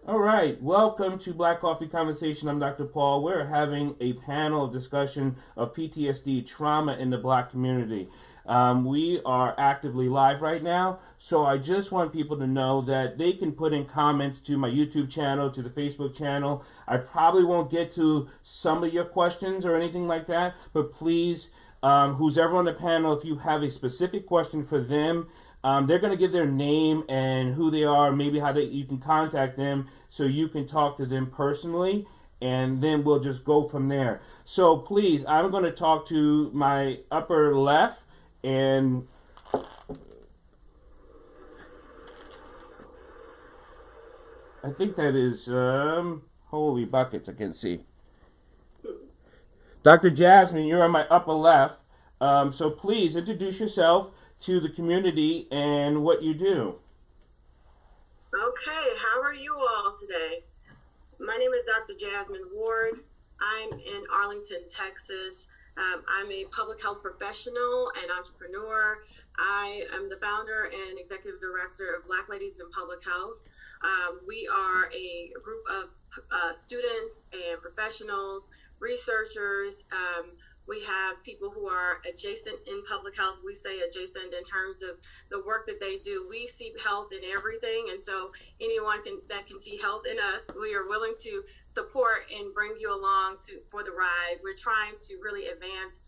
All right, welcome to Black Coffee Conversation. I'm Dr. Paul. We're having a panel discussion of PTSD trauma in the black community. We are actively live right now, so I just want people to know that they can put in comments to my YouTube channel, to the Facebook channel. I probably won't get to some of your questions or anything like that, but please, who's ever on the panel, if you have a specific question for them, they're going to give their name and who they are, maybe how you can contact them, so you can talk to them personally, and then we'll just go from there. So please, I'm going to talk to my upper left, and I think that is holy buckets. I can see Dr. Jasmine. You're on my upper left. So please introduce yourself to the community and what you do. Okay, how are you all today? My name is Dr. Jasmine Ward. I'm in Arlington, Texas. I'm a public health professional and entrepreneur. I am the founder and executive director of Black Ladies in Public Health. We are a group of students and professionals, researchers. We have people who are adjacent in public health. We say adjacent in terms of the work that they do. We see health in everything, and so anyone that can see health in us, we are willing to support and bring you along for the ride. We're trying to really advance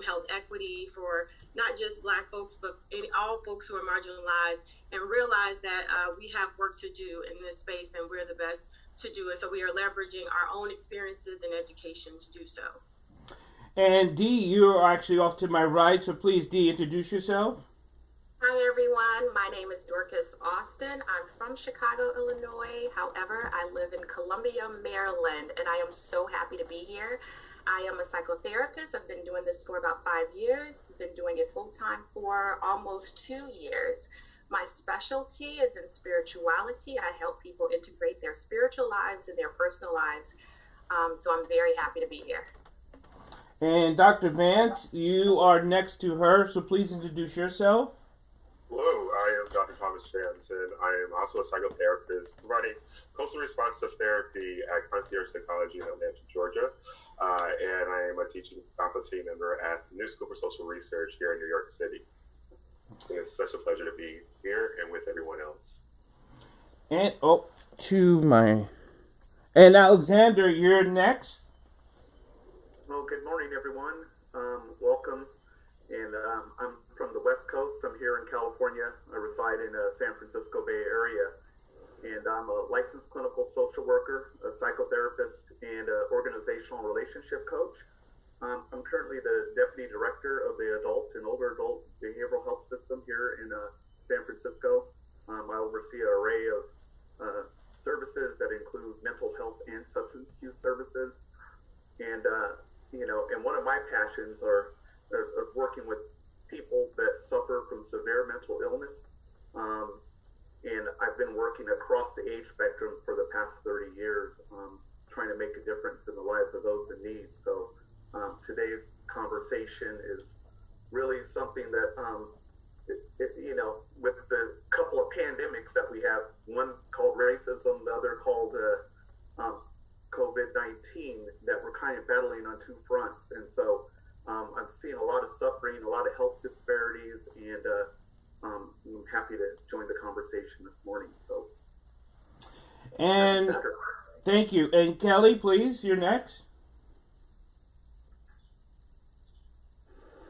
health equity for not just Black folks, but all folks who are marginalized, and realize that we have work to do in this space, and we're the best to do it. So we are leveraging our own experiences and education to do so. And Dee, you're actually off to my right, so please, Dee, introduce yourself. Hi everyone, my name is Dorcas Austin. I'm from Chicago, Illinois. However, I live in Columbia, Maryland, and I am so happy to be here. I am a psychotherapist. I've been doing this for about 5 years. I've been doing it full time for almost 2 years. My specialty is in spirituality. I help people integrate their spiritual lives in their personal lives. So I'm very happy to be here. And Dr. Vance, you are next to her, so please introduce yourself. Hello, I am Dr. Thomas Vance, and I am also a psychotherapist providing coastal responsive therapy at Concierge Psychology in Atlanta, Georgia. And I am a teaching faculty member at the New School for Social Research here in New York City. And it's such a pleasure to be here and with everyone else. And and Alexander, you're next. Well, good morning, everyone. Welcome. And I'm from the West Coast. I'm here in California. I reside in the San Francisco Bay Area. And I'm a licensed clinical social worker, a psychotherapist, and an organizational relationship coach. I'm currently the deputy director of the adult and older adult behavioral health system here in San Francisco. I oversee an array of services that include mental health and substance use services. And and one of my passions are working with people that suffer from severe mental illness. And I've been working across the age spectrum for the past 30 years, trying to make a difference in the lives of those in need. So today's conversation is really something that, with the couple of pandemics that we have, one called racism, the other called COVID-19, that we're kind of battling on two fronts. And so I'm seeing a lot of suffering, a lot of health disparities, and I'm happy to join the conversation this morning. So, and thank you. And Kelly, please, you're next.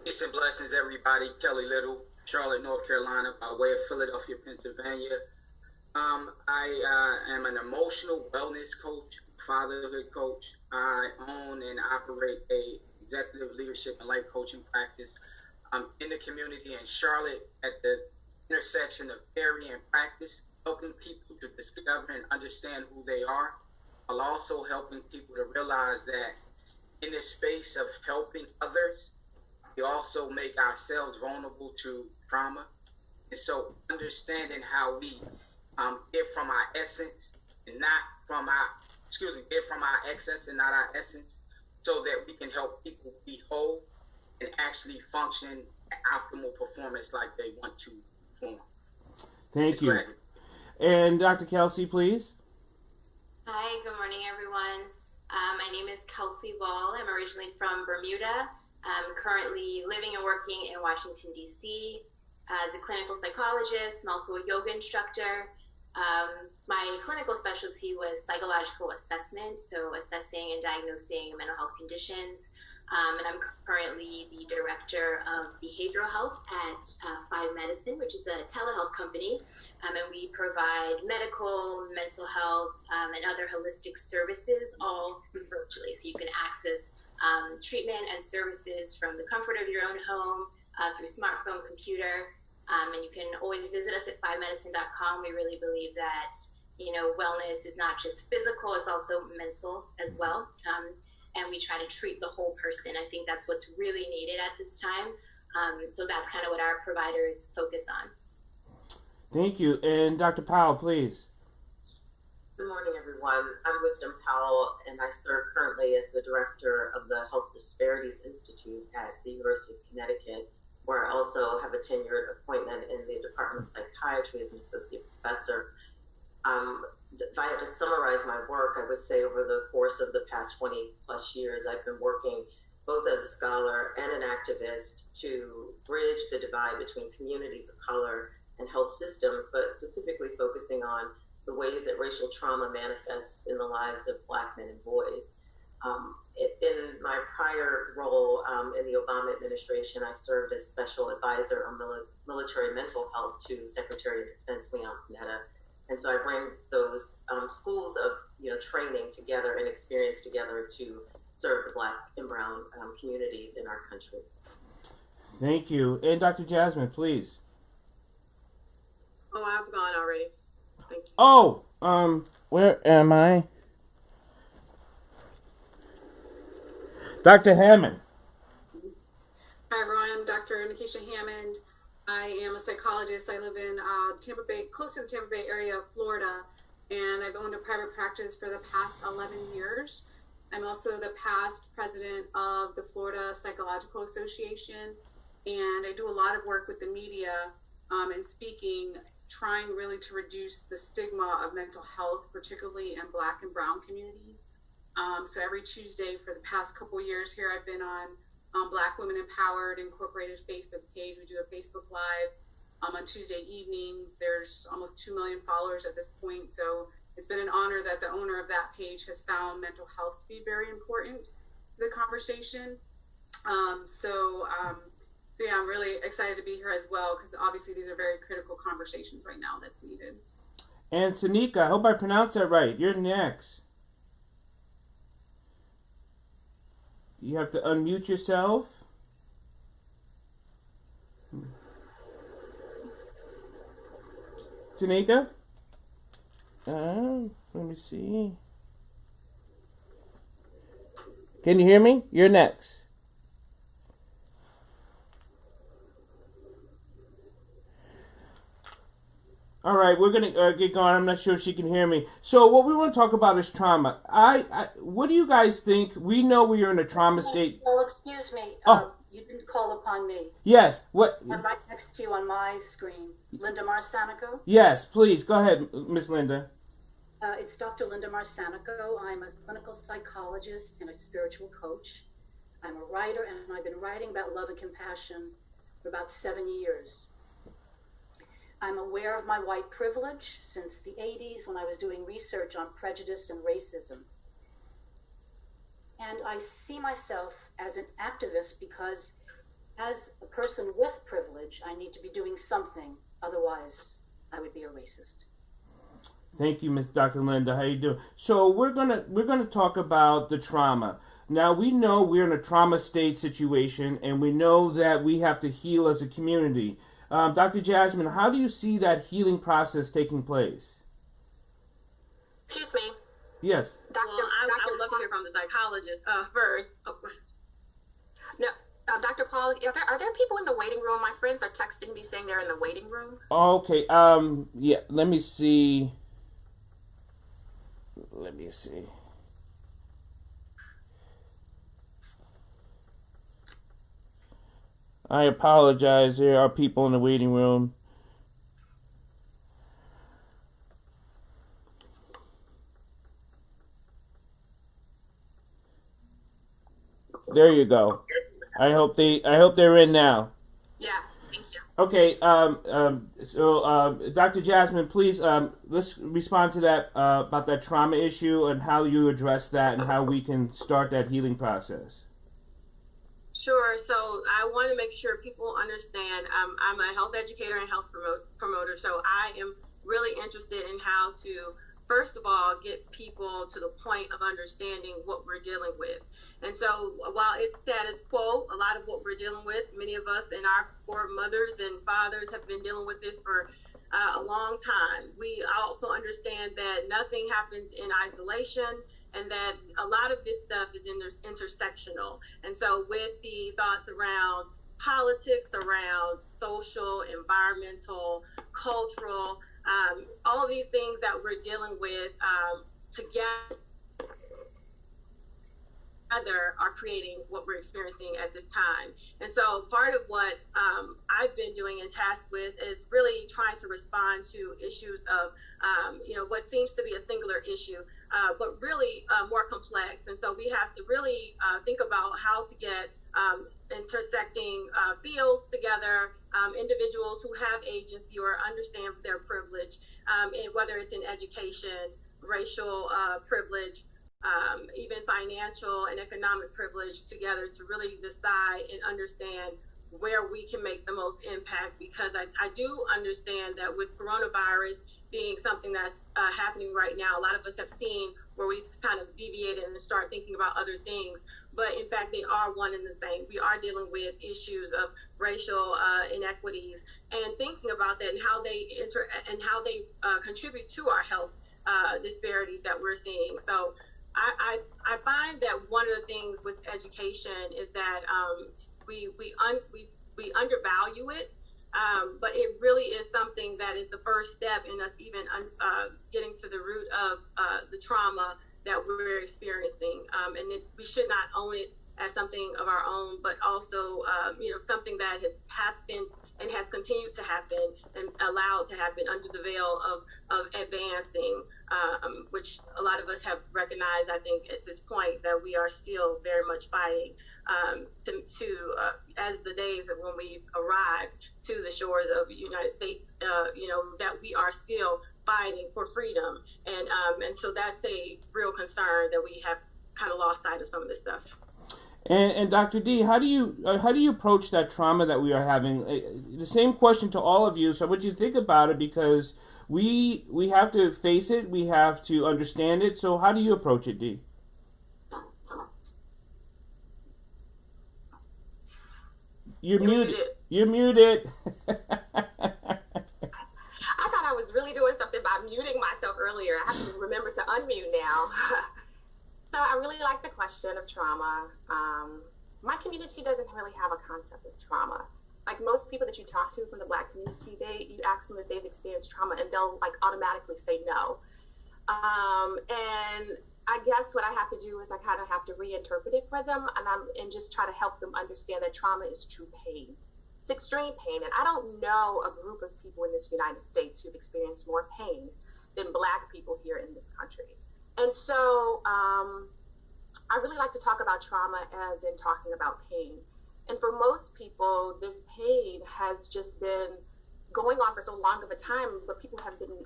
Peace and blessings, everybody. Kelly Little, Charlotte, North Carolina, by way of Philadelphia, Pennsylvania. I am an emotional wellness coach, fatherhood coach. I own and operate a executive leadership and life coaching practice. I'm in the community in Charlotte at the intersection of theory and practice, helping people to discover and understand who they are, while also helping people to realize that in this space of helping others, we also make ourselves vulnerable to trauma. And so understanding how we give from our essence and not from our, give from our excess and not our essence, so that we can help people be whole and actually function at optimal performance like they want to perform. Thank you. And Dr. Kelsey, please. good morning, everyone. My name is Kelsey Ball. I'm originally from Bermuda. I'm currently living and working in Washington, D.C. As a clinical psychologist. I'm also a yoga instructor. My clinical specialty was psychological assessment, so assessing and diagnosing mental health conditions. And I'm currently the director of behavioral health at Five Medicine, which is a telehealth company. And we provide medical, mental health, and other holistic services all virtually. So you can access treatment and services from the comfort of your own home through smartphone, computer. And you can always visit us at fivemedicine.com. We really believe that, wellness is not just physical, it's also mental as well. And we try to treat the whole person. I think that's what's really needed at this time. So that's kind of what our providers focus on. Thank you. And Dr. Powell, please. Good morning, everyone. I'm Wisdom Powell, and I serve currently as the director of the Health Disparities Institute at the University of Connecticut, where I also have a tenured appointment in the Department of Psychiatry as an associate professor. If I had to summarize my work, I would say over the course of the past 20 plus years, I've been working both as a scholar and an activist to bridge the divide between communities of color and health systems, but specifically focusing on the ways that racial trauma manifests in the lives of Black men and boys. In my prior role in the Obama administration, I served as special advisor on military mental health to Secretary of Defense Leon Panetta. And so I bring those schools of training together and experience together to serve the Black and brown communities in our country. Thank you. And Dr. Jasmine, please. Oh, I've gone already. Thank you. Oh, where am I? Dr. Hammond. Hi, everyone. I'm Dr. Nikisha Hammond. I am a psychologist. I live in Tampa Bay, close to the Tampa Bay area of Florida, and I've owned a private practice for the past 11 years. I'm also the past president of the Florida Psychological Association, and I do a lot of work with the media and speaking, trying really to reduce the stigma of mental health, particularly in Black and brown communities. So every Tuesday for the past couple years here, I've been on Black Women Empowered Incorporated Facebook page. We do a Facebook Live on Tuesday evenings. There's almost 2 million followers at this point. So it's been an honor that the owner of that page has found mental health to be very important to the conversation. Yeah, I'm really excited to be here as well, because obviously these are very critical conversations right now that's needed. And Sanika, I hope I pronounced that right. You're next. You have to unmute yourself. Tanika? Let me see. Can you hear me? You're next. All right, we're going to get going. I'm not sure if she can hear me. So what we want to talk about is trauma. What do you guys think? We know we are in a trauma state. Well, excuse me. You didn't call upon me. Yes. What? I'm right next to you on my screen. Linda Marsanico? Yes, please. Go ahead, Miss Linda. It's Dr. Linda Marsanico. I'm a clinical psychologist and a spiritual coach. I'm a writer, and I've been writing about love and compassion for about 7 years. I'm aware of my white privilege since the 80s when I was doing research on prejudice and racism. And I see myself as an activist because as a person with privilege, I need to be doing something. Otherwise, I would be a racist. Thank you, Miss Dr. Linda. How you doing? So we're gonna talk about the trauma. Now, we know we're in a trauma state situation, and we know that we have to heal as a community. Dr. Jasmine, how do you see that healing process taking place? Excuse me. Yes. Well, I would love to hear from the psychologist first. No, Dr. Paul, are there people in the waiting room? My friends are texting me saying they're in the waiting room. Okay. Yeah. Let me see. I apologize. There are people in the waiting room. There you go. I hope they're in now. Yeah, thank you. Okay, Dr. Jasmine, please, let's respond to that about that trauma issue and how you address that and how we can start that healing process. Sure. So I want to make sure people understand I'm a health educator and health promoter. So I am really interested in how to, first of all, get people to the point of understanding what we're dealing with. And so while it's status quo, a lot of what we're dealing with, many of us and our poor mothers and fathers have been dealing with this for a long time. We also understand that nothing happens in isolation, and that a lot of this stuff is intersectional. And so with the thoughts around politics, around social, environmental, cultural, all of these things that we're dealing with together are creating what we're experiencing at this time. And so part of what I've been doing and tasked with is really trying to respond to issues of, what seems to be a singular issue, but really more complex. And so we have to really think about how to get intersecting fields together, individuals who have agency or understand their privilege, and whether it's in education, racial privilege, even financial and economic privilege together to really decide and understand where we can make the most impact. Because I do understand that with coronavirus being something that's happening right now, a lot of us have seen where we kind of deviated and start thinking about other things. But in fact, they are one and the same. We are dealing with issues of racial inequities and thinking about that and how they contribute to our health disparities that we're seeing. So I find that one of the things with education is that we undervalue it, but it really is something that is the first step in us even getting to the root of the trauma that we're experiencing, and we should not own it as something of our own, but also something that has happened and has continued to happen and allowed to happen under the veil of advancing, which a lot of us have recognized, I think, at this point, that we are still very much fighting as the days of when we arrived to the shores of the United States, that we are still fighting for freedom. And so that's a real concern that we have kind of lost sight of some of this stuff. And Dr. D, how do you approach that trauma that we are having? The same question to all of you. So, what do you think about it? Because we have to face it, we have to understand it. So, how do you approach it, D? You're muted. You're muted. I thought I was really doing something by muting myself earlier. I have to remember to unmute now. So I really like the question of trauma. My community doesn't really have a concept of trauma. Like most people that you talk to from the Black community, you ask them if they've experienced trauma and they'll automatically say no. And I guess what I have to do is I kind of have to reinterpret it for them and just try to help them understand that trauma is true pain. It's extreme pain. And I don't know a group of people in this United States who've experienced more pain than Black people here in this country. And so I really like to talk about trauma as in talking about pain. And for most people, this pain has just been going on for so long of a time, but people have been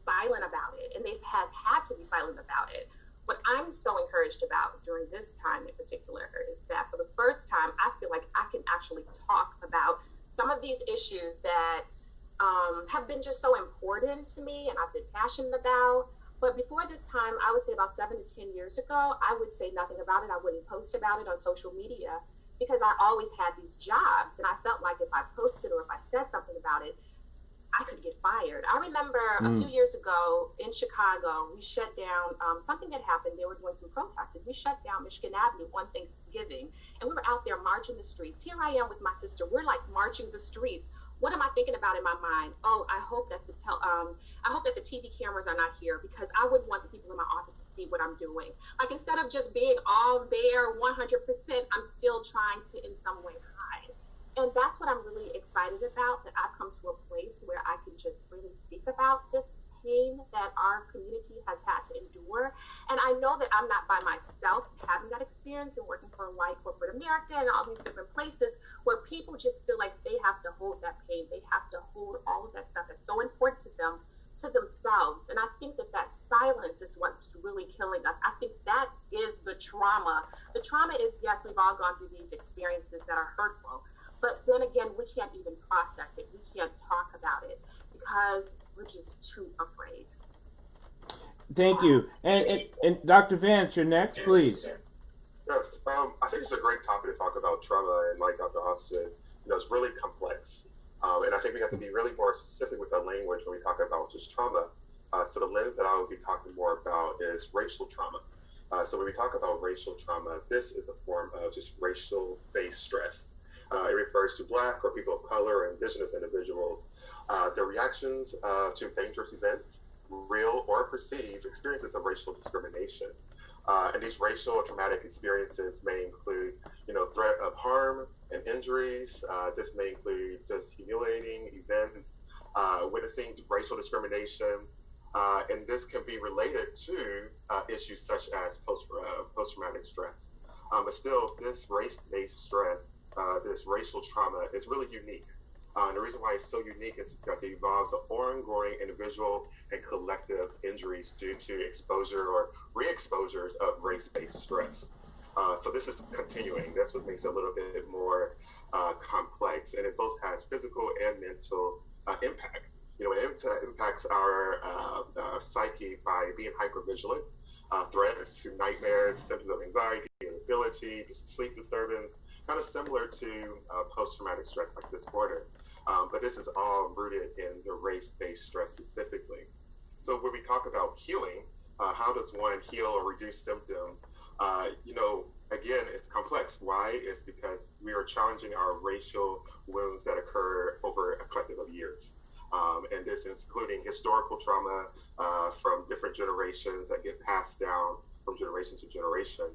silent about it, and they've had to be silent about it. What I'm so encouraged about during this time in particular is that for the first time, I feel like I can actually talk about some of these issues that have been just so important to me and I've been passionate about. But before this time, I would say about 7 to 10 years ago, I would say nothing about it. I wouldn't post about it on social media because I always had these jobs. And I felt like if I posted or if I said something about it, I could get fired. I remember a few years ago in Chicago, we shut down something that happened. They were doing some protesting. We shut down Michigan Avenue on Thanksgiving, and we were out there marching the streets. Here I am with my sister. We're like marching the streets. What am I thinking about in my mind? Oh, I hope that the TV cameras are not here because I wouldn't want the people in my office to see what I'm doing. Like instead of just being all there 100%, I'm still trying to in some way hide. And that's what I'm really excited about, that I've come to a place where I can just really speak about this pain that our community has had to endure. And I know that I'm not by myself having that experience. all gone through these experiences that are hurtful. But then again, we can't even process it. We can't talk about it because we're just too afraid. Thank you. And Dr. Vance, you're next, please. Yes, I think it's a great topic to talk about trauma, and like Dr. Austin, it's really complex. And I think we have to be really more specific with our language when we talk about just trauma. So the lens that I will be talking more about is racial trauma. So when we talk about racial trauma, this is a form of just racial-based stress. It refers to Black or people of color or Indigenous individuals. Their reactions to dangerous events, real or perceived experiences of racial discrimination. And these racial or traumatic experiences may include, threat of harm and injuries. This may include just humiliating events, witnessing racial discrimination, and this can be related to issues such as post-traumatic stress. But still, this race-based stress, this racial trauma, is really unique. And the reason why it's so unique is because it involves ongoing individual and collective injuries due to exposure or re-exposures of race-based stress. So this is continuing. That's what makes it a little bit more complex, and it both has physical and mental impact. It impacts our psyche by being hypervigilant, threats to nightmares, symptoms of anxiety, irritability, sleep disturbance, kind of similar to post-traumatic stress like disorder. But this is all rooted in the race-based stress specifically. So when we talk about healing, how does one heal or reduce symptoms? Again, it's complex. Why? It's because we are challenging our racial wounds that occur over a collective of years. And this is including historical trauma from different generations that get passed down from generation to generation.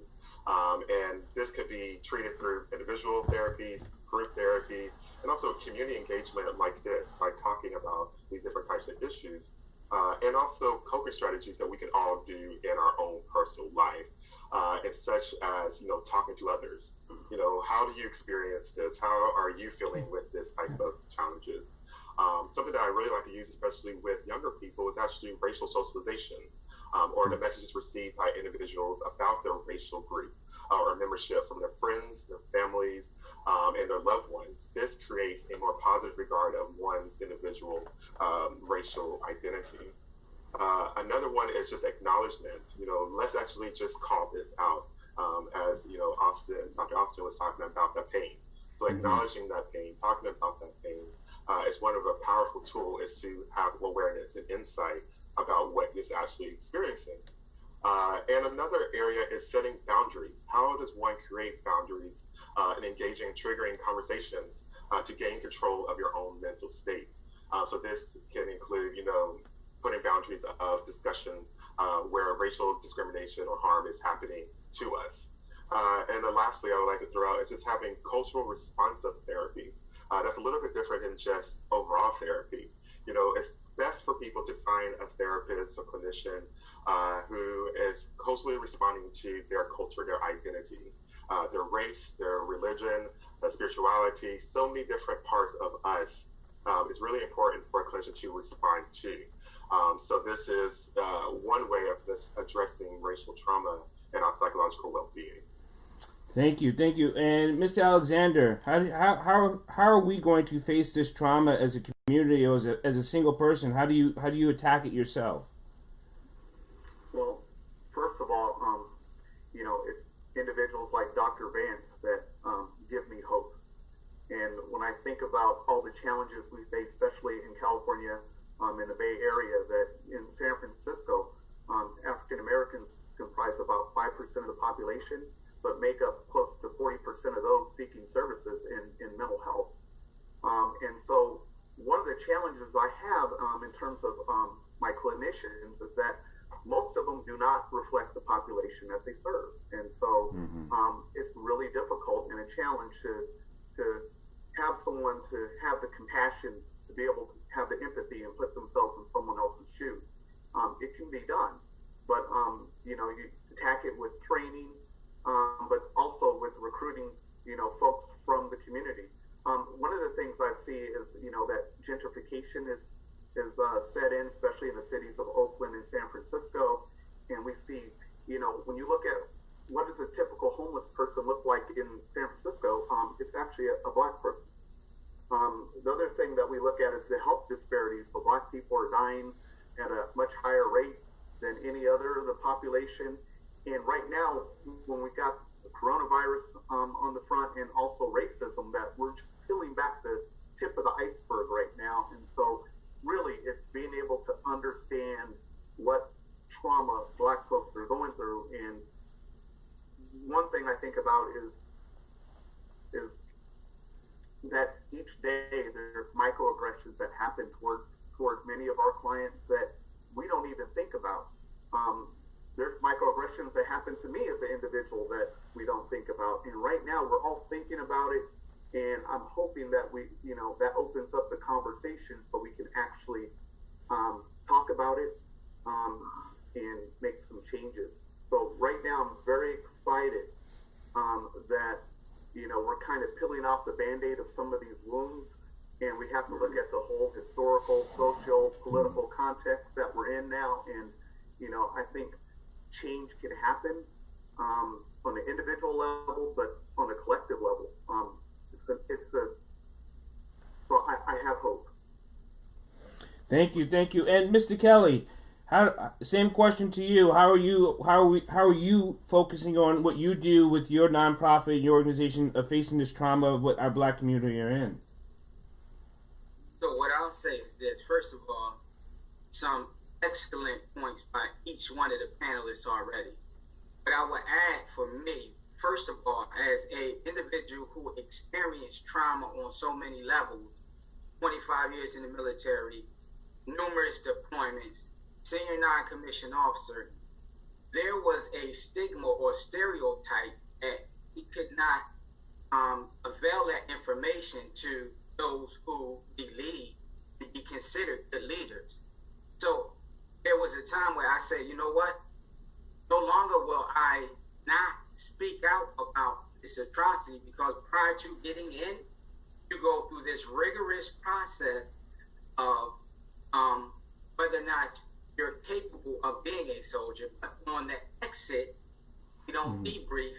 And this could be treated through individual therapies, group therapy, and also community engagement like this by talking about these different types of issues. And also coping strategies that we can all do in our own personal life. And such as, talking to others. How do you experience this? How are you feeling with this type of challenges? Something that I really like to use, especially with younger people, is actually racial socialization, or the messages received by individuals about their racial group or membership from their friends, their families, and their loved ones. This creates a more positive regard of one's individual racial identity. Another one is just acknowledgement. Let's actually just call this out, as Dr. Austin was talking about the pain. So acknowledging that pain, talking about that pain, is one of a powerful tool is to have awareness and insight about what is actually experiencing. And another area is setting boundaries. How does one create boundaries and engaging in triggering conversations to gain control of your own mental state? So this can include, putting boundaries of discussion where racial discrimination or harm is happening to us. And then lastly, I would like to throw out is just having cultural responsive therapy. That's a little bit different than just overall therapy. It's best for people to find a therapist or clinician who is culturally responding to their culture, their identity, their race, their religion, their spirituality, so many different parts of us. It's really important for a clinician to respond to. So this is one way of this addressing racial trauma and our psychological well-being. Thank you. And Mr. Alexander, how are we going to face this trauma as a community or as a single person? How do you attack it yourself? Well, first of all, it's individuals like Dr. Vance that give me hope. And when I think about all the challenges we face, especially in California, in the Bay Area, that in San Francisco, African Americans comprise about 5% of the population, but make up close to 40% of those seeking services in mental health. And so one of the challenges I have in terms of my clinicians is that most of them do not reflect the population that they serve. And so it's really difficult and a challenge to have someone to have the compassion to be able to have the empathy and put themselves in someone else's shoes. It can be done, but you attack it with training, but also with recruiting, folks from the community. One of the things I see is, that gentrification is set in, especially in the cities of Oakland and San Francisco, and we see, when you look at what does a typical homeless person look like in San Francisco? It's actually a black person. The other thing that we look at is the health disparities. So black people are dying at a much higher rate than any other of the population. And right now, when we got the coronavirus on the front and also racism, that we're just peeling back the tip of the iceberg right now. And so really it's being able to understand what trauma black folks are going through. And one thing I think about is that each day there's microaggressions that happen towards many of our clients that we don't even think about. There's microaggressions that happen to me as an individual that we don't think about. And right now we're all thinking about it, and I'm hoping that that opens up the conversation so we can actually talk about it and make some changes. So right now I'm very excited that we're kind of peeling off the Band-Aid of some of these wounds, and we have to look at the whole historical, social, political context that we're in now. And I think change can happen on an individual level, but on a collective level. So I have hope. Thank you. And Mr. Kelly, same question to you. How are you focusing on what you do with your nonprofit, your organization, of facing this trauma of what our black community are in? So what I'll say is this: first of all, some excellent points by each one of the panelists already. But I would add, for me, first of all, as an individual who experienced trauma on so many levels, 25 years in the military, numerous deployments, senior non-commissioned officer, there was a stigma or stereotype that he could not avail that information to those who believe and be considered the leaders. So there was a time where I said, you know what? No longer will I not speak out about this atrocity, because prior to getting in, you go through this rigorous process of whether or not you're capable of being a soldier. But on the exit, you don't debrief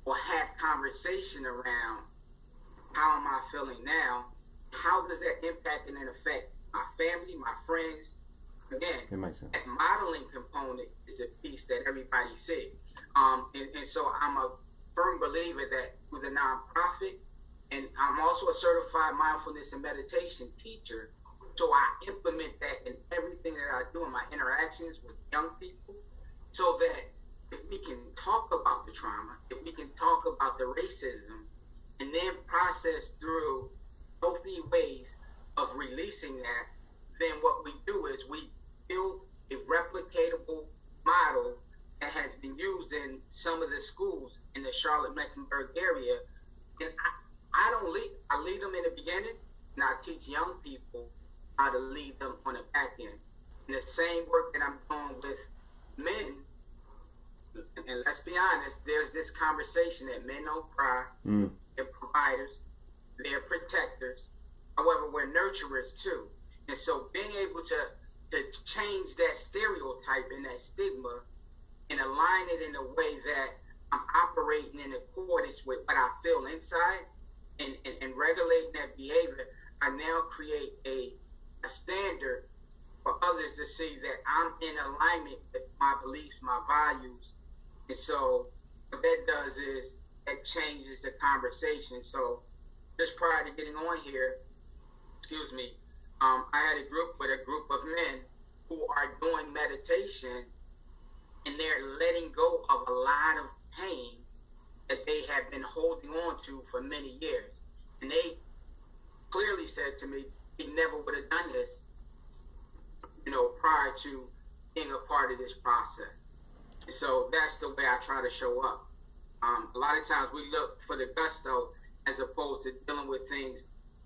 or have conversation around how am I feeling now? How does that impact and affect my family, my friends? Again, that modeling component is the piece that everybody sees. And so I'm a firm believer that with a nonprofit, and I'm also a certified mindfulness and meditation teacher, so I implement that in everything that I do in my interactions with young people, so that if we can talk about the trauma, if we can talk about the racism, and then process through healthy ways of releasing that, then what we do is we build a replicatable model that has been used in some of the schools in the Charlotte-Mecklenburg area. And I lead them in the beginning, and I teach young people how to lead them on the back end. And the same work that I'm doing with men, and let's be honest, there's this conversation that men don't cry, they're providers, they're protectors. However, we're nurturers too. And so being able to change that stereotype and that stigma and align it in a way that I'm operating in accordance with what I feel inside and regulating that behavior, I now create a standard for others to see that I'm in alignment with my beliefs, my values. And so what that does is it changes the conversation. So just prior to getting on here, I had a group of men who are doing meditation, and they're letting go of a lot of pain that they have been holding on to for many years. And they clearly said to me, he never would have done this, prior to being a part of this process. And so that's the way I try to show up. A lot of times we look for the gusto as opposed to dealing with things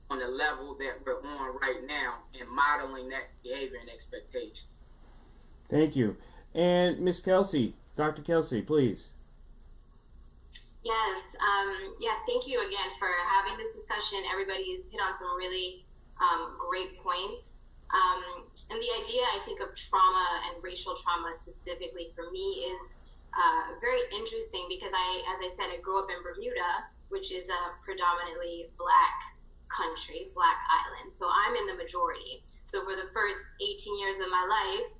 on the level that we're on right now and modeling that behavior and expectation. Thank you. And Ms. Kelsey, Dr. Kelsey, please. Yes, thank you again for having this discussion. Everybody's hit on some really great points. And the idea, I think, of trauma and racial trauma specifically for me is very interesting because as I said, I grew up in Bermuda, which is a predominantly black country, black island. So I'm in the majority. So for the first 18 years of my life,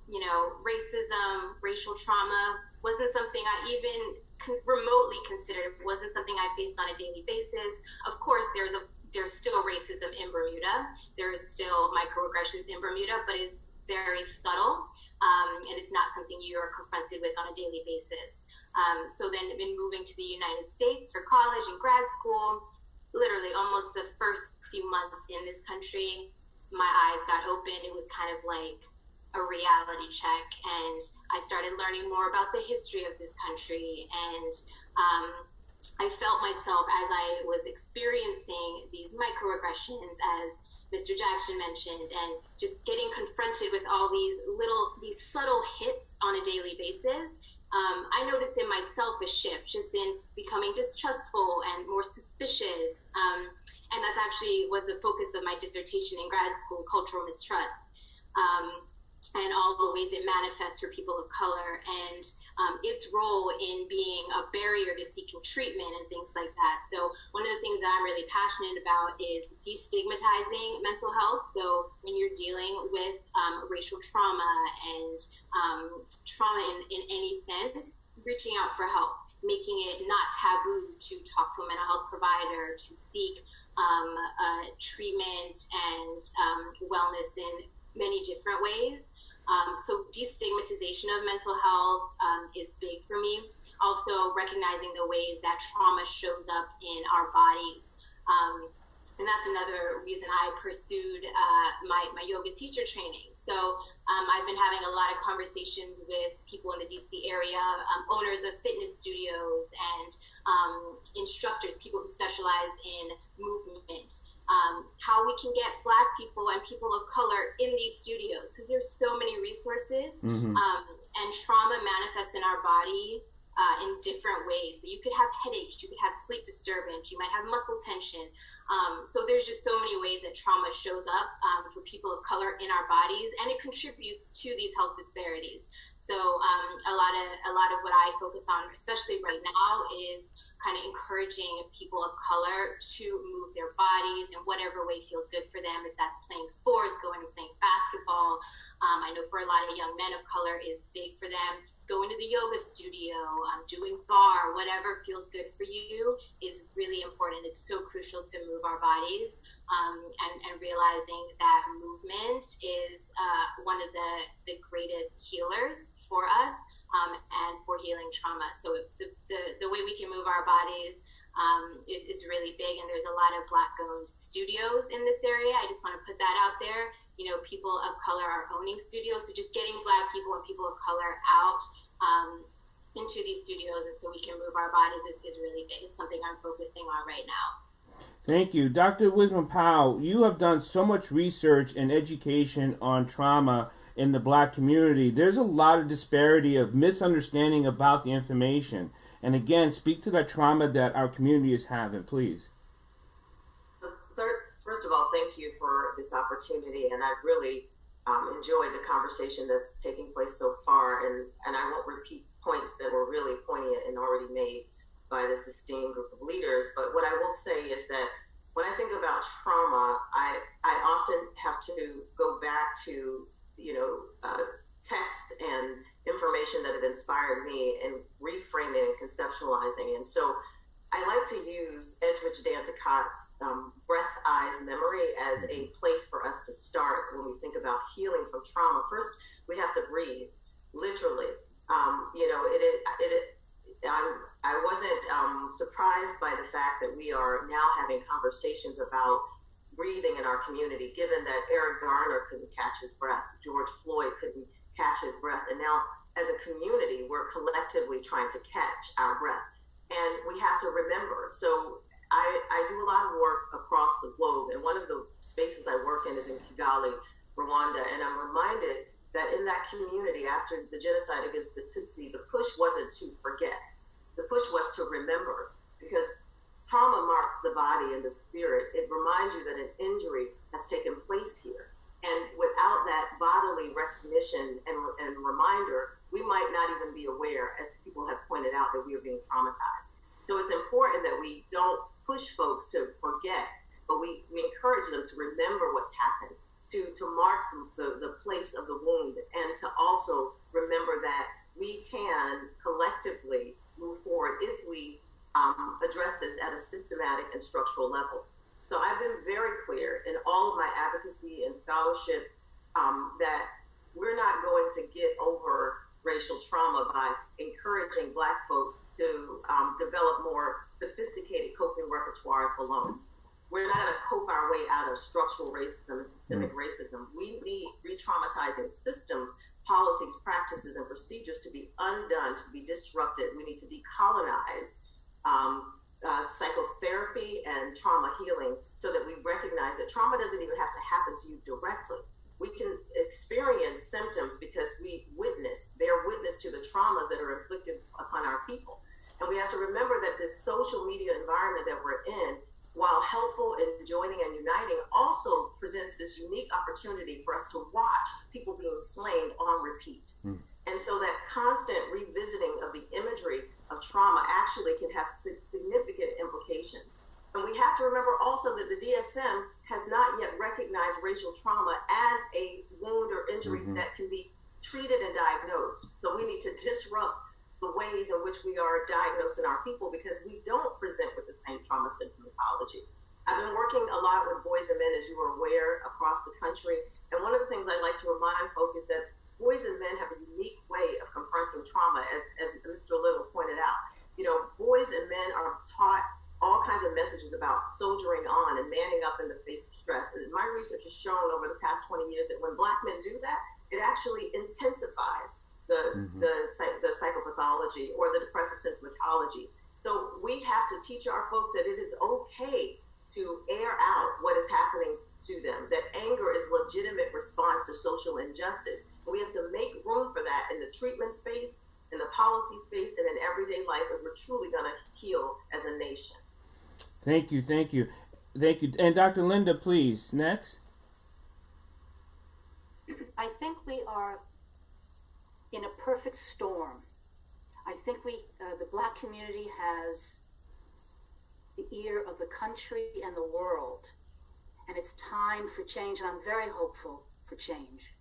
you know, racism, racial trauma wasn't something I even remotely considered. It wasn't something I faced on a daily basis. Of course, there's still racism in Bermuda. There is still microaggressions in Bermuda, but it's very subtle, and it's not something you are confronted with on a daily basis. So then, in moving to the United States for college and grad school, literally almost the first few months in this country, my eyes got open. It was kind of like a reality check, and I started learning more about the history of this country, and I felt myself as I was experiencing these microaggressions, as Mr. Jackson mentioned, and just getting confronted with all these subtle hits on a daily basis. I noticed in myself a shift, just in becoming distrustful and more suspicious, and that's actually was the focus of my dissertation in grad school, cultural mistrust. And all the ways it manifests for people of color, and its role in being a barrier to seeking treatment and things like that. So one of the things that I'm really passionate about is destigmatizing mental health. So when you're dealing with racial trauma and trauma in any sense, reaching out for help, making it not taboo to talk to a mental health provider, to seek treatment and wellness in many different ways. So destigmatization of mental health is big for me. Also recognizing the ways that trauma shows up in our bodies. And that's another reason I pursued my yoga teacher training. So I've been having a lot of conversations with people in the DC area, owners of fitness studios and instructors, people who specialize in movement. How we can get Black people and people of color in these studios, because there's so many resources, and trauma manifests in our body in different ways. So you could have headaches, you could have sleep disturbance, you might have muscle tension. So there's just so many ways that trauma shows up for people of color in our bodies, and it contributes to these health disparities. So a lot of what I focus on, especially right now, is kind of encouraging people of color to move their bodies in whatever way feels good for them. If that's playing sports, going and playing basketball. I know for a lot of young men of color is big for them. Going to the yoga studio, doing bar, whatever feels good for you is really important. It's so crucial to move our bodies, and realizing that movement is one of the greatest healers for us. And for healing trauma. So the way we can move our bodies is really big, and there's a lot of Black-owned studios in this area. I just want to put that out there. You know, people of color are owning studios, so just getting Black people and people of color out into these studios, and so we can move our bodies is really big. It's something I'm focusing on right now. Thank you. Dr. Wisdom Powell, you have done so much research and education on trauma in the Black community. There's a lot of disparity of misunderstanding about the information. And again, speak to that trauma that our community is having, please. First of all, thank you for this opportunity, and I've really enjoyed the conversation that's taking place so far, and I won't repeat points that were really poignant and already made by this esteemed group of leaders, but what I will say is that when I think about trauma, I often have to go back to text and information that have inspired me and reframing and conceptualizing. And so I like to use Edwidge Danticott's breath, eyes, memory as a place for us to start when we think about healing from trauma. First, we have to breathe, literally. I wasn't surprised by the fact that we are now having conversations about breathing in our community, given that Eric Garner couldn't catch his breath, George Floyd couldn't catch his breath, and now as a community, we're collectively trying to catch our breath. And we have to remember. So I do a lot of work across the globe, and one of the spaces I work in is in Kigali, Rwanda, and I'm reminded that in that community, after the genocide against the Tutsi, the push wasn't to forget. The push was to remember, because trauma marks the body and the spirit. It reminds you that an injury has taken place here. And without that bodily recognition and reminder, we might not even be aware as pointed out that we are being traumatized. So it's important that we don't push folks to forget, but we encourage them to remember what's happened, to mark the place of the wound, and to also remember that we can collectively move forward if we address this at a systematic and structural level. So I've been very clear in all of my advocacy and scholarship that we're not going to get over racial trauma by encouraging Black folks to develop more sophisticated coping repertoires alone. We're not going to cope our way out of structural racism and systemic racism. We need re-traumatizing systems, policies, practices, and procedures to be undone, to be disrupted. We need to decolonize psychotherapy and trauma healing so that we recognize that trauma doesn't even have to happen to you directly. We can experience symptoms because we bear witness to the traumas that are inflicted upon our people. And we have to remember that this social media environment that we're in, while helpful in joining and uniting, also presents this unique opportunity for us to watch people being slain on repeat. And so that constant revisiting of the imagery of trauma actually can have significant implications. And we have to remember also that the DSM has not yet recognized racial trauma as a wound or injury that can be treated and diagnosed. So we need to disrupt the ways in which we are diagnosing our people because we don't present with the same trauma symptomatology. I've been working a lot with boys and men, as you are aware, across the country. And one of the things I like to remind folks is that boys and men have a unique way of confronting trauma, as Mr. Little pointed out. You know, boys and men are taught all kinds of messages about soldiering on and manning up in the face of stress. And my research has shown over the past 20 years that when Black men do that, it actually intensifies the psychopathology or the depressive symptomatology. So we have to teach our folks that it is okay to air out what is happening to them, that anger is legitimate response to social injustice. And we have to make room for that in the treatment space, in the policy space, and in everyday life if we're truly going to heal as a nation. Thank you. And Dr. Linda, please, next. I think we are in a perfect storm. I think the Black community has the ear of the country and the world, and it's time for change, and I'm very hopeful for change.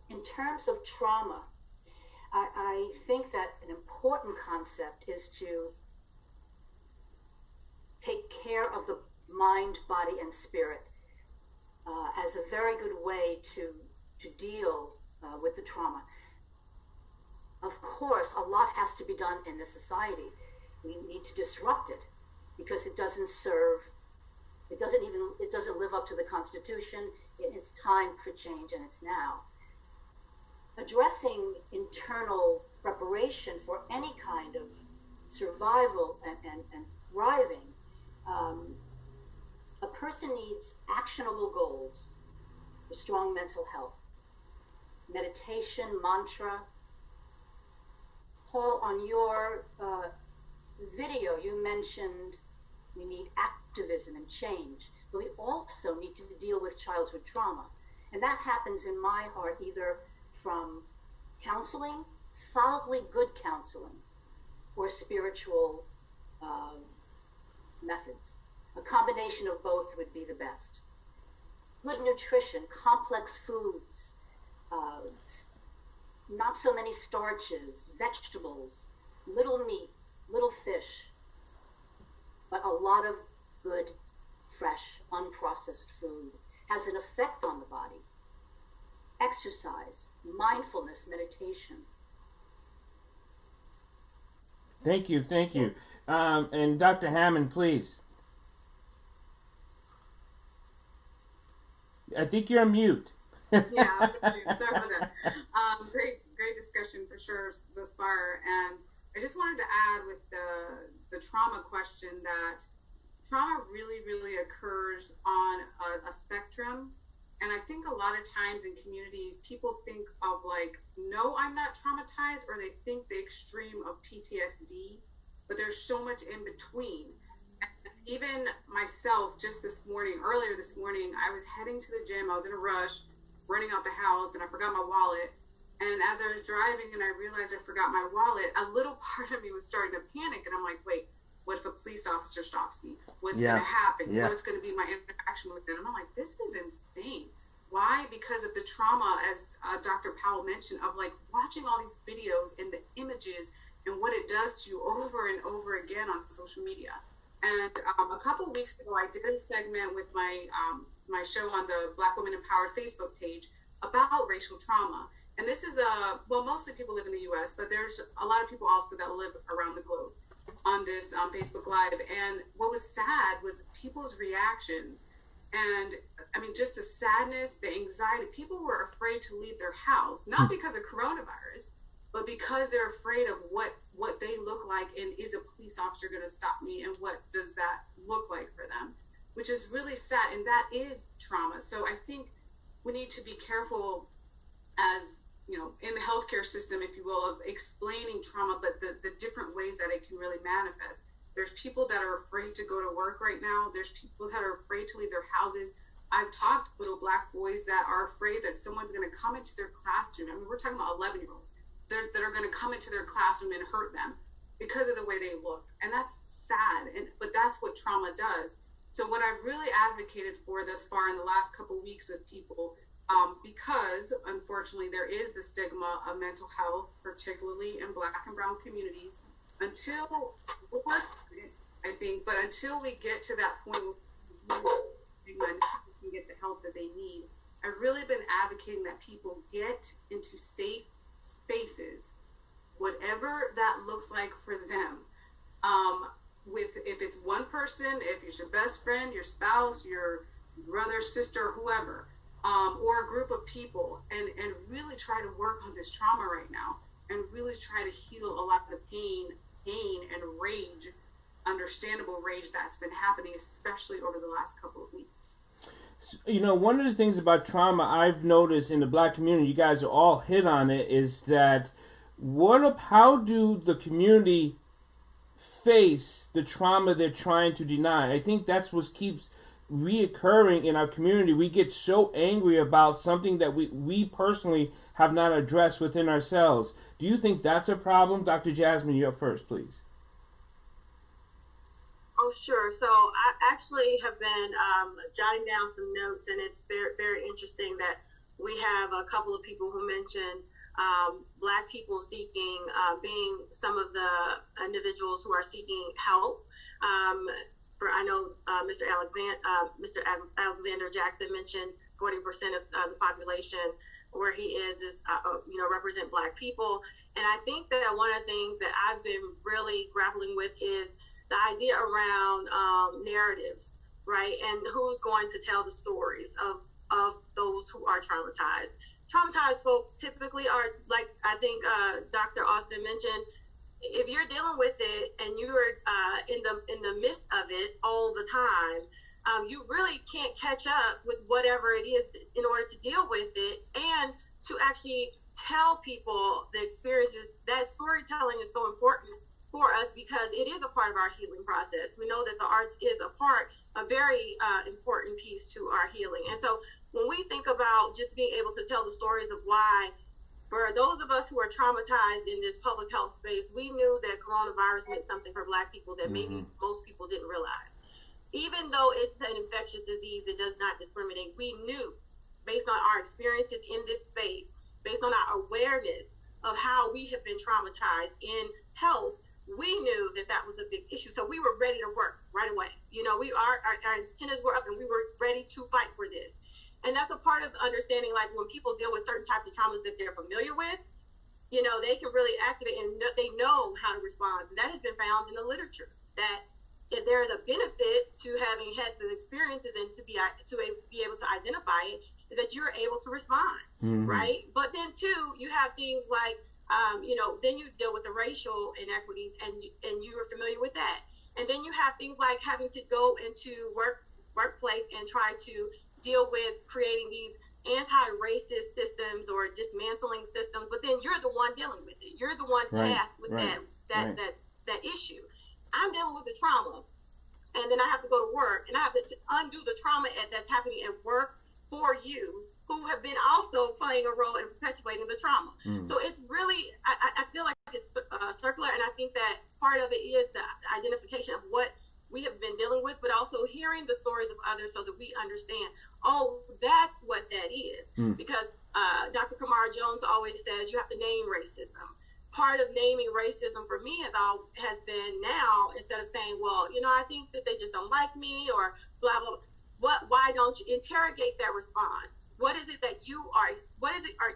In terms of trauma, I think that an important concept is to take care of the mind, body, and spirit as a very good way to deal with the trauma. Of course, a lot has to be done in this society. We need to disrupt it because it doesn't live up to the Constitution. It's time for change, and it's now. Addressing internal preparation for any kind of survival and thriving, a person needs actionable goals for strong mental health. Meditation, mantra. Paul, on your video, you mentioned we need activism and change, but we also need to deal with childhood trauma. And that happens in my heart either from counseling, solidly good counseling, or spiritual methods. A combination of both would be the best. Good nutrition, complex foods, not so many starches, vegetables, little meat, little fish, but a lot of good, fresh, unprocessed food has an effect on the body. Exercise, mindfulness, meditation. Thank you. And Dr. Hammond, please. I think you're on mute. Yeah, sorry about that. Great discussion for sure thus far. And I just wanted to add with the trauma question that trauma really occurs on a spectrum. And I think a lot of times in communities, people think of like, no, I'm not traumatized, or they think the extreme of PTSD, but there's so much in between. And even myself, just earlier this morning, I was heading to the gym. I was in a rush, running out the house, and I forgot my wallet. And as I was driving and I realized I forgot my wallet, a little part of me was starting to panic. And I'm like, wait, what if a police officer stops me? What's going to happen? What's going to be my interaction with them? And I'm like, this is insane. Why? Because of the trauma, as Dr. Powell mentioned, of like watching all these videos and the images and what it does to you over and over again on social media. And a couple of weeks ago, I did a segment with my my show on the Black Women Empowered Facebook page about racial trauma. And this is well, mostly people live in the U.S., but there's a lot of people also that live around the globe on this Facebook Live. And what was sad was people's reactions. And I mean, just the sadness, the anxiety. People were afraid to leave their house, not because of coronavirus, but because they're afraid of what they look like, and is a police officer going to stop me, and what does that look like for them, which is really sad, and that is trauma. So I think we need to be careful, as you know, in the healthcare system, if you will, of explaining trauma, but the different ways that it can really manifest. There's people that are afraid to go to work right now. There's people that are afraid to leave their houses. I've talked to little Black boys that are afraid that someone's going to come into their classroom. I mean, we're talking about 11-year-olds that are going to come into their classroom and hurt them because of the way they look. And that's sad, but that's what trauma does. So what I've really advocated for thus far in the last couple of weeks with people, because unfortunately there is the stigma of mental health, particularly in Black and Brown communities, until I think, but until we get to that point where we can get the help that they need, I've really been advocating that people get into safe spaces, whatever that looks like for them. With, if it's one person, if it's your best friend, your spouse, your brother, sister, whoever, or a group of people, and really try to work on this trauma right now, and really try to heal a lot of the pain and rage, understandable rage that's been happening, especially over the last couple of weeks. You know, one of the things about trauma I've noticed in the Black community, you guys are all hit on it, is that how do the community face the trauma they're trying to deny? I think that's what keeps reoccurring in our community. We get so angry about something that we personally have not addressed within ourselves. Do you think that's a problem? Dr. Jasmine, you're up first, please. Oh, sure. So I actually have been jotting down some notes, and it's very, very interesting that we have a couple of people who mentioned Black people seeking, being some of the individuals who are seeking help. I know Mr. Alexander Jackson mentioned 40% of the population where he is represent Black people. And I think that one of the things that I've been really grappling with is the idea around narratives, right? And who's going to tell the stories of those who are traumatized. Traumatized folks typically are, like I think Dr. Austin mentioned, if you're dealing with it and you're in the midst of it all the time, you really can't catch up with whatever it is in order to deal with it and to actually tell people the experiences. That storytelling is so important for us because it is a part of our healing process. We know that the arts is a very important piece to our healing. And so when we think about just being able to tell the stories of why, for those of us who are traumatized in this public health space, we knew that coronavirus meant something for Black people that maybe most people didn't realize. Even though it's an infectious disease that does not discriminate, we knew, based on our experiences in this space, based on our awareness of how we have been traumatized in health, we knew that that was a big issue. So we were ready to work right away. You know, our antennas were up and we were ready to fight for this. And that's a part of understanding, like when people deal with certain types of traumas that they're familiar with, you know, they can really activate and they know how to respond. And that has been found in the literature, that if there is a benefit to having had the experiences and to be able to identify it, is that you're able to respond, right? But then too, you have things like, then you deal with the racial inequities and you are familiar with that. And then you have things like having to go into workplace and try to deal with creating these anti-racist systems or dismantling systems, but then you're the one dealing with it. You're the one tasked with that issue. I'm dealing with the trauma, and then I have to go to work, and I have to undo the trauma that's happening at work for you, who have been also playing a role in perpetuating the trauma. So it's really, I feel like it's circular, and I think that part of it is the identification of what we have been dealing with, but also hearing the stories of others so that we understand, oh, that's what that is. Because Dr. Kamara Jones always says you have to name racism. Part of naming racism for me has been now, instead of saying, well, I think that they just don't like me or blah, blah, blah. Why don't you interrogate that response? What is it that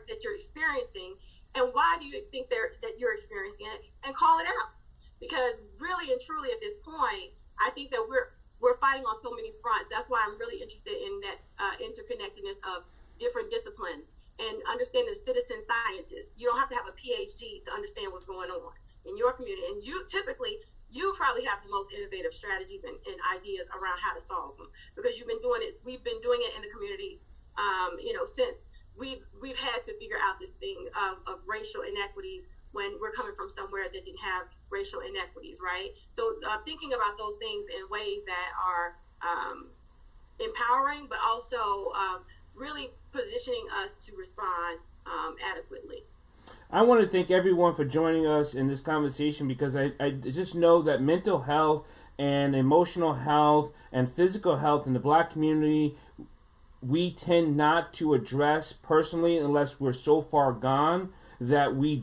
that you're experiencing, and why do you think that you're experiencing it, and call it out? Because really and truly at this point, I think that we're fighting on so many fronts. That's why I'm really interested in that interconnectedness of different disciplines and understanding citizen scientists. You don't have to have a PhD to understand what's going on in your community. And you probably have the most innovative strategies and ideas around how to solve them, because you've been doing it. We've been doing it in the community, since we've had to figure out this thing of racial inequities when we're coming from somewhere that didn't have racial inequities, right? So thinking about those things in ways that are empowering, but also really positioning us to respond adequately. I want to thank everyone for joining us in this conversation, because I just know that mental health and emotional health and physical health in the Black community, we tend not to address personally unless we're so far gone that we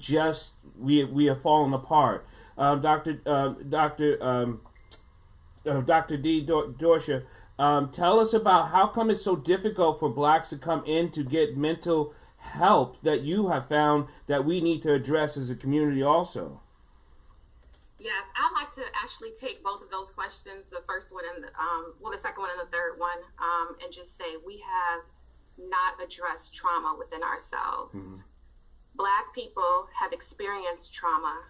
have fallen apart. Dr. D. Dorsha, tell us about how come it's so difficult for Blacks to come in to get mental help that you have found that we need to address as a community also. Yes, I'd like to actually take both of those questions, the first one and the second one and the third one, and just say we have not addressed trauma within ourselves. Black people have experienced trauma,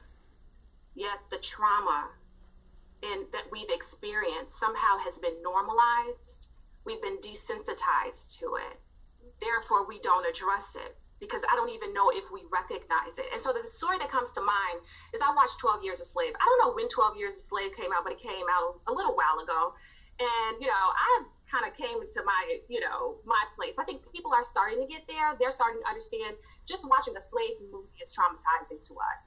yet the trauma that we've experienced somehow has been normalized. We've been desensitized to it. Therefore, we don't address it, because I don't even know if we recognize it. And so the story that comes to mind is I watched 12 Years a Slave. I don't know when 12 Years a Slave came out, but it came out a little while ago. And, I kind of came to my, my place. I think people are starting to get there. They're starting to understand just watching a slave movie is traumatizing to us.